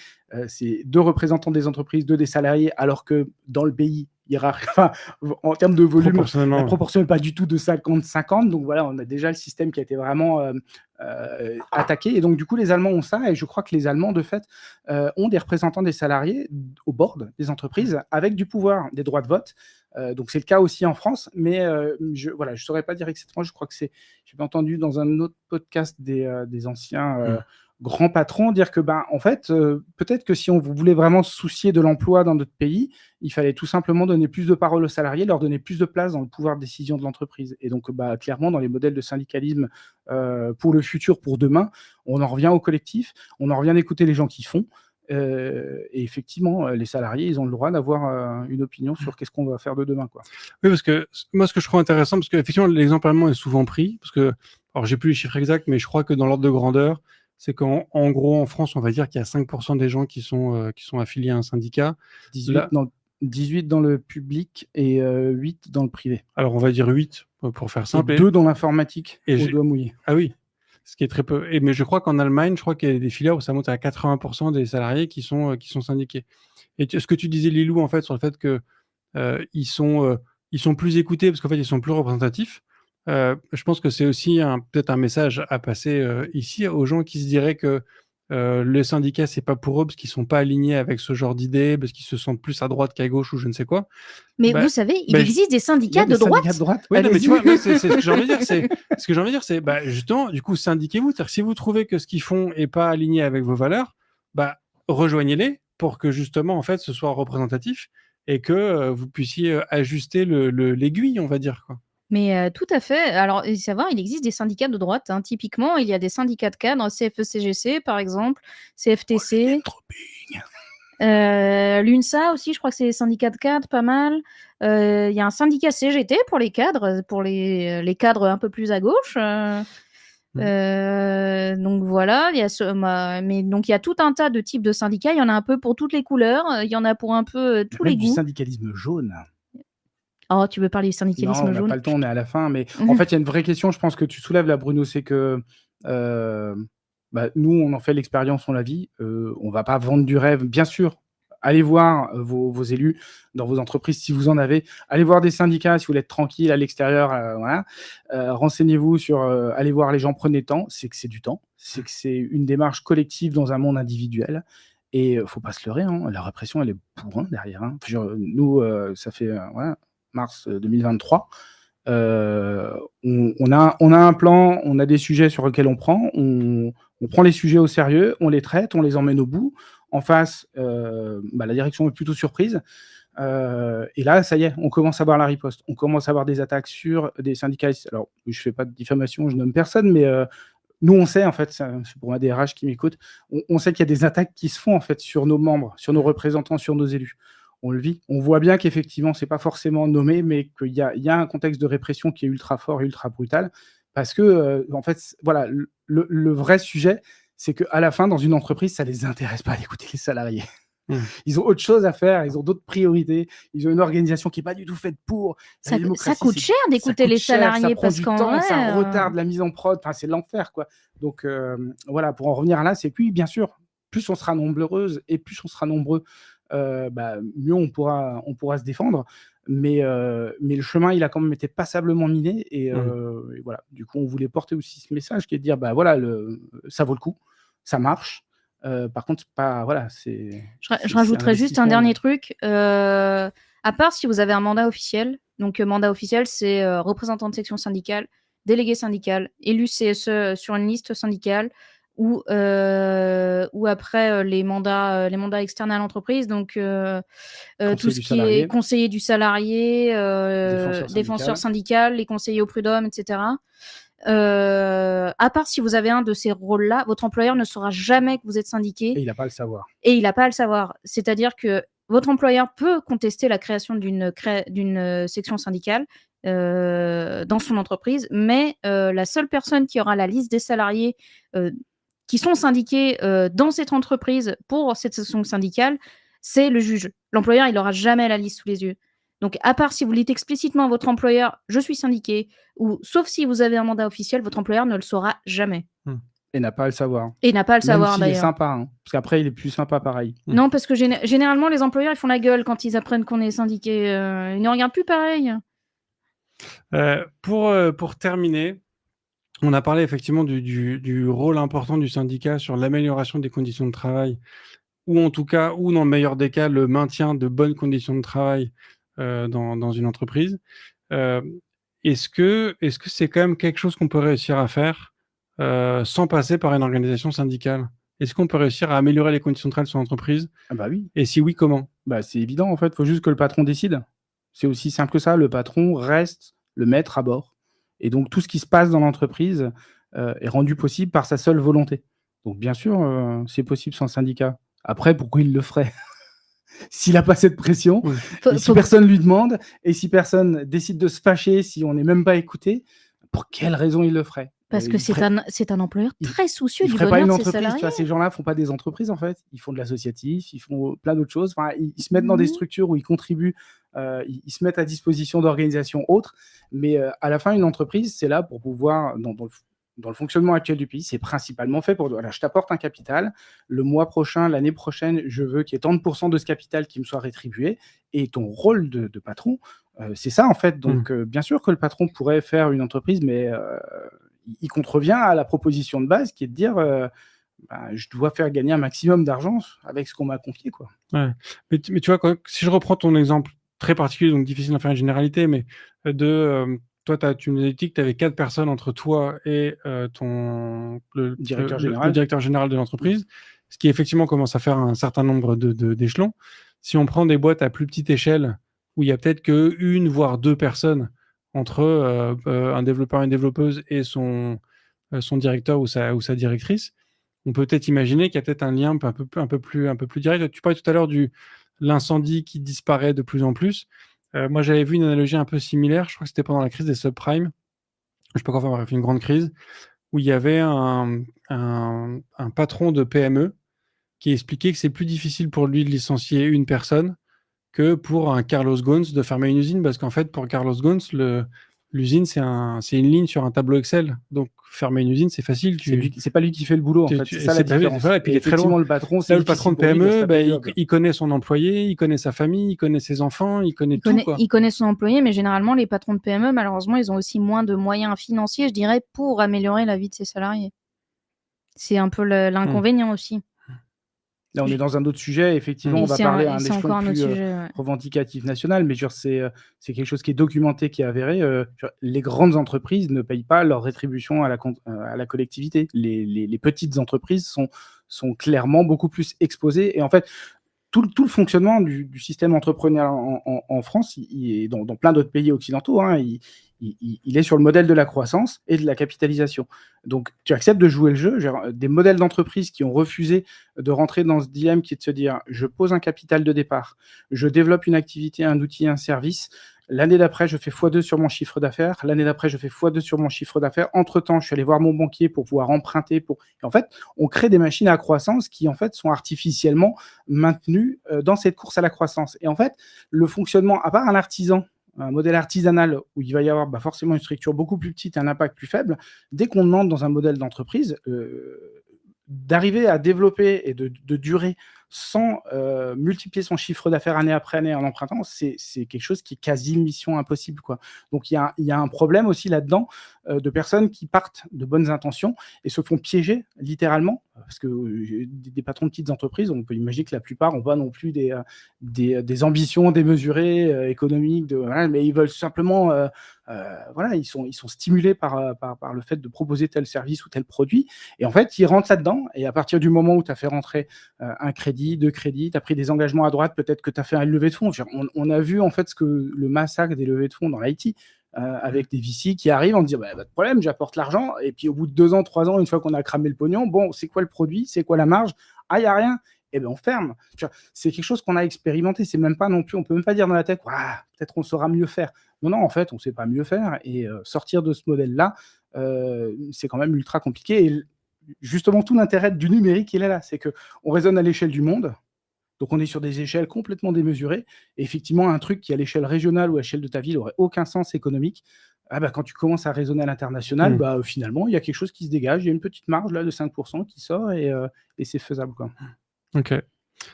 C'est 2 représentants des entreprises, 2 des salariés, alors que dans le pays, en termes de volume, la proportion n'est pas du tout de 50-50. Donc voilà, on a déjà le système qui a été vraiment attaqué. Et donc du coup, les Allemands ont ça. Et je crois que les Allemands, de fait, ont des représentants des salariés au board des entreprises avec du pouvoir, des droits de vote. Donc c'est le cas aussi en France, mais je saurais pas dire exactement. Je crois que j'ai entendu dans un autre podcast des anciens grands patrons dire que en fait peut-être que si on voulait vraiment se soucier de l'emploi dans notre pays, il fallait tout simplement donner plus de parole aux salariés, leur donner plus de place dans le pouvoir de décision de l'entreprise. Et donc clairement dans les modèles de syndicalisme pour le futur, pour demain, on en revient au collectif, on en revient d'écouter les gens qui font. Et effectivement, les salariés, ils ont le droit d'avoir une opinion sur qu'est-ce qu'on va faire de demain, quoi. Oui, parce que moi, ce que je trouve intéressant, parce qu'effectivement, l'exemple allemand est souvent pris, parce que, alors j'ai plus les chiffres exacts, mais je crois que dans l'ordre de grandeur, c'est qu'en gros, en France, on va dire qu'il y a 5% des gens qui sont affiliés à un syndicat. 18 dans le public et 8 dans le privé. Alors, on va dire 8, pour faire simple. Et 2 dans l'informatique, au doigt mouillé. Ah oui, ce qui est très peu. Mais je crois qu'en Allemagne, qu'il y a des filières où ça monte à 80% des salariés qui sont syndiqués. Et ce que tu disais, Lilou, en fait, sur le fait que ils sont plus écoutés parce qu'en fait, ils sont plus représentatifs. Je pense que c'est aussi peut-être un message à passer ici aux gens qui se diraient que le syndicat, c'est pas pour eux parce qu'ils sont pas alignés avec ce genre d'idées, parce qu'ils se sentent plus à droite qu'à gauche ou je ne sais quoi. Mais vous savez, il existe des syndicats de droite. Oui, non, mais tu vois, c'est ce que j'ai envie de dire. Ce que j'ai envie de dire, c'est justement, du coup, syndiquez-vous. C'est-à-dire que si vous trouvez que ce qu'ils font est pas aligné avec vos valeurs, rejoignez-les pour que justement, en fait, ce soit représentatif et que vous puissiez ajuster l'aiguille, on va dire, quoi. Mais tout à fait. Alors, savoir, il existe des syndicats de droite. Hein. Typiquement, il y a des syndicats de cadres, CFE-CGC par exemple, CFTC. L'UNSA aussi, je crois que c'est des syndicats de cadres, pas mal. Il y a un syndicat CGT pour les cadres, pour les cadres un peu plus à gauche. Donc voilà, mais donc il y a tout un tas de types de syndicats. Il y en a un peu pour toutes les couleurs. Il y en a pour un peu tous les Même du goûts. syndicalisme jaune. Oh, tu veux parler du Non, syndicalisme on n'a jaune? pas le temps, on est à la fin. Mais en fait, il y a une vraie question, je pense que tu soulèves là, Bruno, c'est que nous, on en fait l'expérience, on la vit. On ne va pas vendre du rêve, bien sûr. Allez voir vos élus dans vos entreprises si vous en avez. Allez voir des syndicats si vous voulez être tranquille à l'extérieur. Voilà. Renseignez-vous sur. Allez voir les gens, prenez le temps. C'est que c'est du temps. C'est que c'est une démarche collective dans un monde individuel. Et faut pas se leurrer, hein, la répression, elle est bourrin derrière. Hein. Nous, ça fait mars 2023. On a un plan, on a des sujets sur lesquels on prend les sujets au sérieux, on les traite, on les emmène au bout. En face, la direction est plutôt surprise. Et là, ça y est, on commence à voir la riposte. On commence à avoir des attaques sur des syndicalistes. Alors, je ne fais pas de diffamation, je nomme personne, mais nous, on sait, en fait, c'est pour ma DRH qui m'écoute, on sait qu'il y a des attaques qui se font, en fait, sur nos membres, sur nos représentants, sur nos élus. On le vit. On voit bien qu'effectivement, c'est pas forcément nommé, mais qu'il y a un contexte de répression qui est ultra fort et ultra brutal. Parce que, en fait, voilà, le vrai sujet, c'est qu'à la fin, dans une entreprise, ça les intéresse pas d'écouter les salariés. Ils ont autre chose à faire, ils ont d'autres priorités, ils ont une organisation qui n'est pas du tout faite pour. Ça coûte cher d'écouter les salariés parce qu'en vrai, ça retarde la mise en prod, c'est l'enfer, quoi. Donc voilà, pour en revenir à là, c'est que oui, bien sûr, plus on sera nombreuses et plus on sera nombreux, mieux on pourra se défendre. Mais le chemin, il a quand même été passablement miné et voilà. Du coup, on voulait porter aussi ce message qui est de dire, voilà, ça vaut le coup, ça marche. Par contre, voilà, c'est. Je rajouterais juste un dernier truc. À part si vous avez un mandat officiel, donc mandat officiel, c'est représentant de section syndicale, délégué syndical, élu CSE sur une liste syndicale, ou après les mandats externes à l'entreprise, donc tout ce qui est conseiller du salarié, défenseur syndical, les conseillers au prud'homme, etc. À part si vous avez un de ces rôles-là, votre employeur ne saura jamais que vous êtes syndiqué. Et il n'a pas à le savoir. C'est-à-dire que votre employeur peut contester la création d'une section syndicale dans son entreprise, mais la seule personne qui aura la liste des salariés qui sont syndiqués dans cette entreprise pour cette section syndicale, c'est le juge. L'employeur, il n'aura jamais la liste sous les yeux. Donc, à part si vous dites explicitement à votre employeur « je suis syndiqué », ou sauf si vous avez un mandat officiel, votre employeur ne le saura jamais. Et n'a pas à le savoir. Et n'a pas à le savoir, d'ailleurs. Il est sympa, hein, parce qu'après, il est plus sympa pareil. Non, parce que généralement, les employeurs, ils font la gueule quand ils apprennent qu'on est syndiqué. Ils ne regardent plus pareil. Pour terminer, on a parlé effectivement du rôle important du syndicat sur l'amélioration des conditions de travail, ou en tout cas, ou dans le meilleur des cas, le maintien de bonnes conditions de travail dans une entreprise. Est-ce que c'est quand même quelque chose qu'on peut réussir à faire sans passer par une organisation syndicale? Est-ce qu'on peut réussir à améliorer les conditions de travail de son entreprise? Oui. Et si oui, comment? C'est évident, en fait. Il faut juste que le patron décide. C'est aussi simple que ça. Le patron reste le maître à bord. Et donc, tout ce qui se passe dans l'entreprise est rendu possible par sa seule volonté. Donc, bien sûr, c'est possible sans syndicat. Après, pourquoi il le ferait? S'il n'a pas cette pression, si personne ne lui demande, et si personne décide de se fâcher, si on n'est même pas écouté, pour quelle raison il le ferait? Parce que c'est un employeur très soucieux du bonheur bonheur de ses salariés. Tu vois, ces gens-là ne font pas des entreprises, en fait. Ils font de l'associatif, ils font plein d'autres choses. Ils se mettent dans des structures où ils contribuent, ils se mettent à disposition d'organisations autres. Mais à la fin, une entreprise, c'est là pour pouvoir, dans le fonctionnement actuel du pays, c'est principalement fait pour... Voilà, je t'apporte un capital. Le mois prochain, l'année prochaine, je veux qu'il y ait tant de pourcents de ce capital qui me soit rétribué. Et ton rôle de patron, c'est ça, en fait. Donc, bien sûr que le patron pourrait faire une entreprise, mais il contrevient à la proposition de base qui est de dire je dois faire gagner un maximum d'argent avec ce qu'on m'a confié, quoi. Ouais. Mais tu vois, si je reprends ton exemple très particulier, donc difficile d'en faire une généralité, mais toi, tu nous as dit que tu avais 4 personnes entre toi et le directeur général de l'entreprise, ce qui effectivement commence à faire un certain nombre d'échelons. Si on prend des boîtes à plus petite échelle, où il y a peut-être qu'une, voire 2 personnes entre un développeur et une développeuse et son directeur ou sa directrice, on peut peut-être imaginer qu'il y a peut-être un lien un peu plus direct. Tu parlais tout à l'heure de l'incendie qui disparaît de plus en plus. Moi, j'avais vu une analogie un peu similaire. Je crois que c'était pendant la crise des subprimes. Je sais pas quoi, bref, une grande crise où il y avait un patron de PME qui expliquait que c'est plus difficile pour lui de licencier une personne que pour un Carlos Ghosn de fermer une usine, parce qu'en fait, pour Carlos Ghosn, l'usine, c'est une ligne sur un tableau Excel. Donc, fermer une usine, c'est facile. C'est pas lui qui fait le boulot, en fait. C'est ça la différence. Voilà, et puis il est très loin. Effectivement, le patron, c'est Là, lui le patron de qui s'y brûle, PME, il connaît son employé, il connaît sa famille, il connaît ses enfants, il connaît tout, quoi. Il connaît son employé, mais généralement, les patrons de PME, malheureusement, ils ont aussi moins de moyens financiers, je dirais, pour améliorer la vie de ses salariés. C'est un peu l'inconvénient aussi. Là, on est dans un autre sujet. Effectivement, Et on va c'est parler un- à un et c'est échelon encore un autre plus sujet, ouais. revendicatif national, mais genre, c'est quelque chose qui est documenté, qui est avéré. Les grandes entreprises ne payent pas leur rétribution à la collectivité. Les petites entreprises sont clairement beaucoup plus exposées. Et en fait, tout le fonctionnement du système entrepreneurial en France, et dans plein d'autres pays occidentaux, hein, il est sur le modèle de la croissance et de la capitalisation. Donc, tu acceptes de jouer le jeu. Genre, des modèles d'entreprise qui ont refusé de rentrer dans ce dilemme qui est de se dire, je pose un capital de départ, je développe une activité, un outil, un service. L'année d'après, je fais x2 sur mon chiffre d'affaires. L'année d'après, je fais x2 sur mon chiffre d'affaires. Entre-temps, je suis allé voir mon banquier pour pouvoir emprunter. Et en fait, on crée des machines à croissance qui, en fait, sont artificiellement maintenues dans cette course à la croissance. Et en fait, le fonctionnement, à part un artisan, un modèle artisanal où il va y avoir forcément une structure beaucoup plus petite et un impact plus faible, dès qu'on demande dans un modèle d'entreprise d'arriver à développer et de durer sans multiplier son chiffre d'affaires année après année en empruntant, c'est quelque chose qui est quasi mission impossible, quoi. Donc, il y a un problème aussi là-dedans de personnes qui partent de bonnes intentions et se font piéger littéralement, parce que des patrons de petites entreprises, on peut imaginer que la plupart n'ont pas non plus des ambitions démesurées économiques, mais ils veulent simplement... voilà, ils sont stimulés par le fait de proposer tel service ou tel produit. Et en fait, ils rentrent là-dedans. Et à partir du moment où tu as fait rentrer un crédit, 2 crédits, tu as pris des engagements à droite, peut-être que tu as fait une levée de fonds. On a vu en fait le massacre des levées de fonds dans l'IT. Avec des VC qui arrivent en disant pas de problème, j'apporte l'argent. Et puis au bout de 2 ans, 3 ans, une fois qu'on a cramé le pognon, bon, c'est quoi le produit, c'est quoi la marge? Ah, il n'y a rien. Eh bien, on ferme. C'est quelque chose qu'on a expérimenté. C'est même pas non plus, on peut même pas dire dans la tête, peut-être on saura mieux faire. Non, en fait, on ne sait pas mieux faire. Et sortir de ce modèle-là, c'est quand même ultra compliqué. Et justement, tout l'intérêt du numérique, il est là. C'est qu'on raisonne à l'échelle du monde. Donc, on est sur des échelles complètement démesurées. Et effectivement, un truc qui, à l'échelle régionale ou à l'échelle de ta ville, n'aurait aucun sens économique, quand tu commences à raisonner à l'international, finalement, il y a quelque chose qui se dégage. Il y a une petite marge là, de 5% qui sort et c'est faisable, quoi. Ok.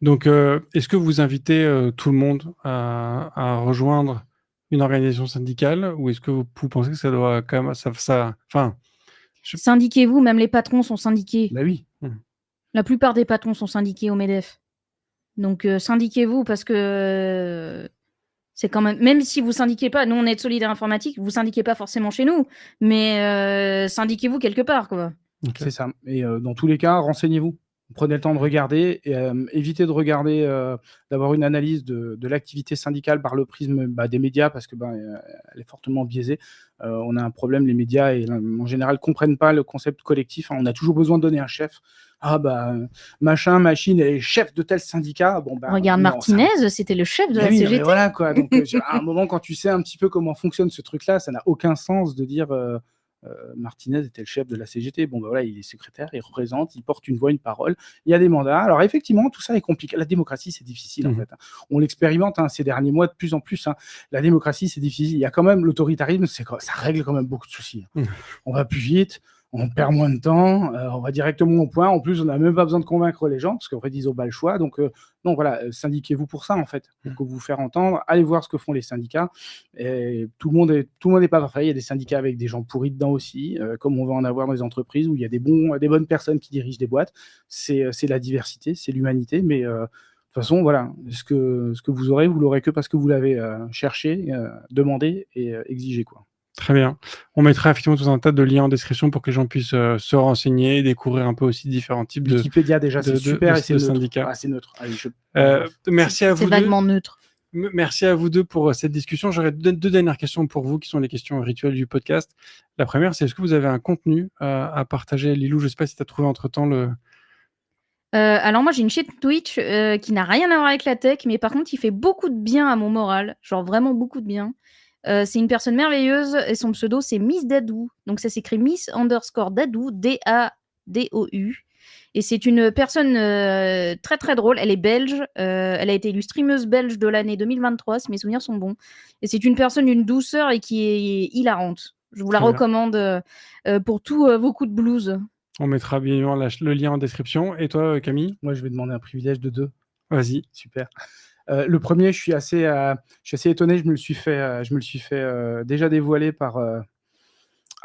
Donc, est-ce que vous invitez tout le monde à rejoindre une organisation syndicale, ou est-ce que vous pensez que ça doit quand même... Syndiquez-vous, même les patrons sont syndiqués. Bah oui. La plupart des patrons sont syndiqués au MEDEF. Donc, syndiquez-vous parce que c'est quand même si vous syndiquez pas, nous on est de Solidaire Informatique, vous syndiquez pas forcément chez nous, mais syndiquez-vous quelque part, quoi. Okay. C'est ça. Et dans tous les cas, renseignez-vous. Prenez le temps de regarder et évitez de regarder, d'avoir une analyse de l'activité syndicale par le prisme des médias parce que elle est fortement biaisée. On a un problème, les médias en général comprennent pas le concept collectif. On a toujours besoin de donner un chef. Machin, machine est chef de tel syndicat. Regarde Martinez, c'était le chef de la CGT. Mais voilà, quoi. Donc à un moment, quand tu sais un petit peu comment fonctionne ce truc-là, ça n'a aucun sens de dire Martinez était le chef de la CGT. Voilà, il est secrétaire, il représente, il porte une voix, une parole. Il y a des mandats. Alors effectivement, tout ça est compliqué. La démocratie, c'est difficile en fait. On l'expérimente ces derniers mois de plus en plus. La démocratie, c'est difficile. Il y a quand même l'autoritarisme, ça règle quand même beaucoup de soucis. On va plus vite. On perd moins de temps, on va directement au point. En plus, on n'a même pas besoin de convaincre les gens, parce qu'en fait, ils n'ont pas le choix. Donc, non, voilà, syndiquez-vous pour ça, en fait, pour vous faire entendre. Allez voir ce que font les syndicats. Et tout le monde n'est pas parfait. Il y a des syndicats avec des gens pourris dedans aussi, comme on va en avoir dans les entreprises, où il y a des bonnes personnes qui dirigent des boîtes. C'est la diversité, c'est l'humanité, mais... de toute façon, voilà, ce que vous aurez, vous l'aurez que parce que vous l'avez cherché, demandé et exigé, quoi. Très bien. On mettra effectivement tout un tas de liens en description pour que les gens puissent se renseigner, découvrir un peu aussi différents types de Wikipédia, déjà, c'est super et c'est syndicats. C'est neutre. Allez, merci à vous deux. C'est vaguement neutre. Merci à vous deux pour cette discussion. J'aurais deux dernières questions pour vous, qui sont les questions rituelles du podcast. La première, c'est est-ce que vous avez un contenu à partager? Lilou, je ne sais pas si tu as trouvé entre-temps le... Alors moi j'ai une chaîne Twitch qui n'a rien à voir avec la tech, mais par contre il fait beaucoup de bien à mon moral, genre vraiment beaucoup de bien. C'est une personne merveilleuse et son pseudo, c'est Miss Dadou. Donc ça s'écrit Miss_Dadou, D-A-D-O-U. Et c'est une personne très très drôle. Elle est belge. Elle a été élue streameuse belge de l'année 2023, si mes souvenirs sont bons. Et c'est une personne d'une douceur et qui est hilarante. Je vous la Très bien. recommande pour tous vos coups de blues. On mettra bien évidemment le lien en description. Et toi, Camille? Moi, je vais demander un privilège de 2. Vas-y. Super. Le premier, je suis assez étonné. Je me le suis fait déjà dévoiler par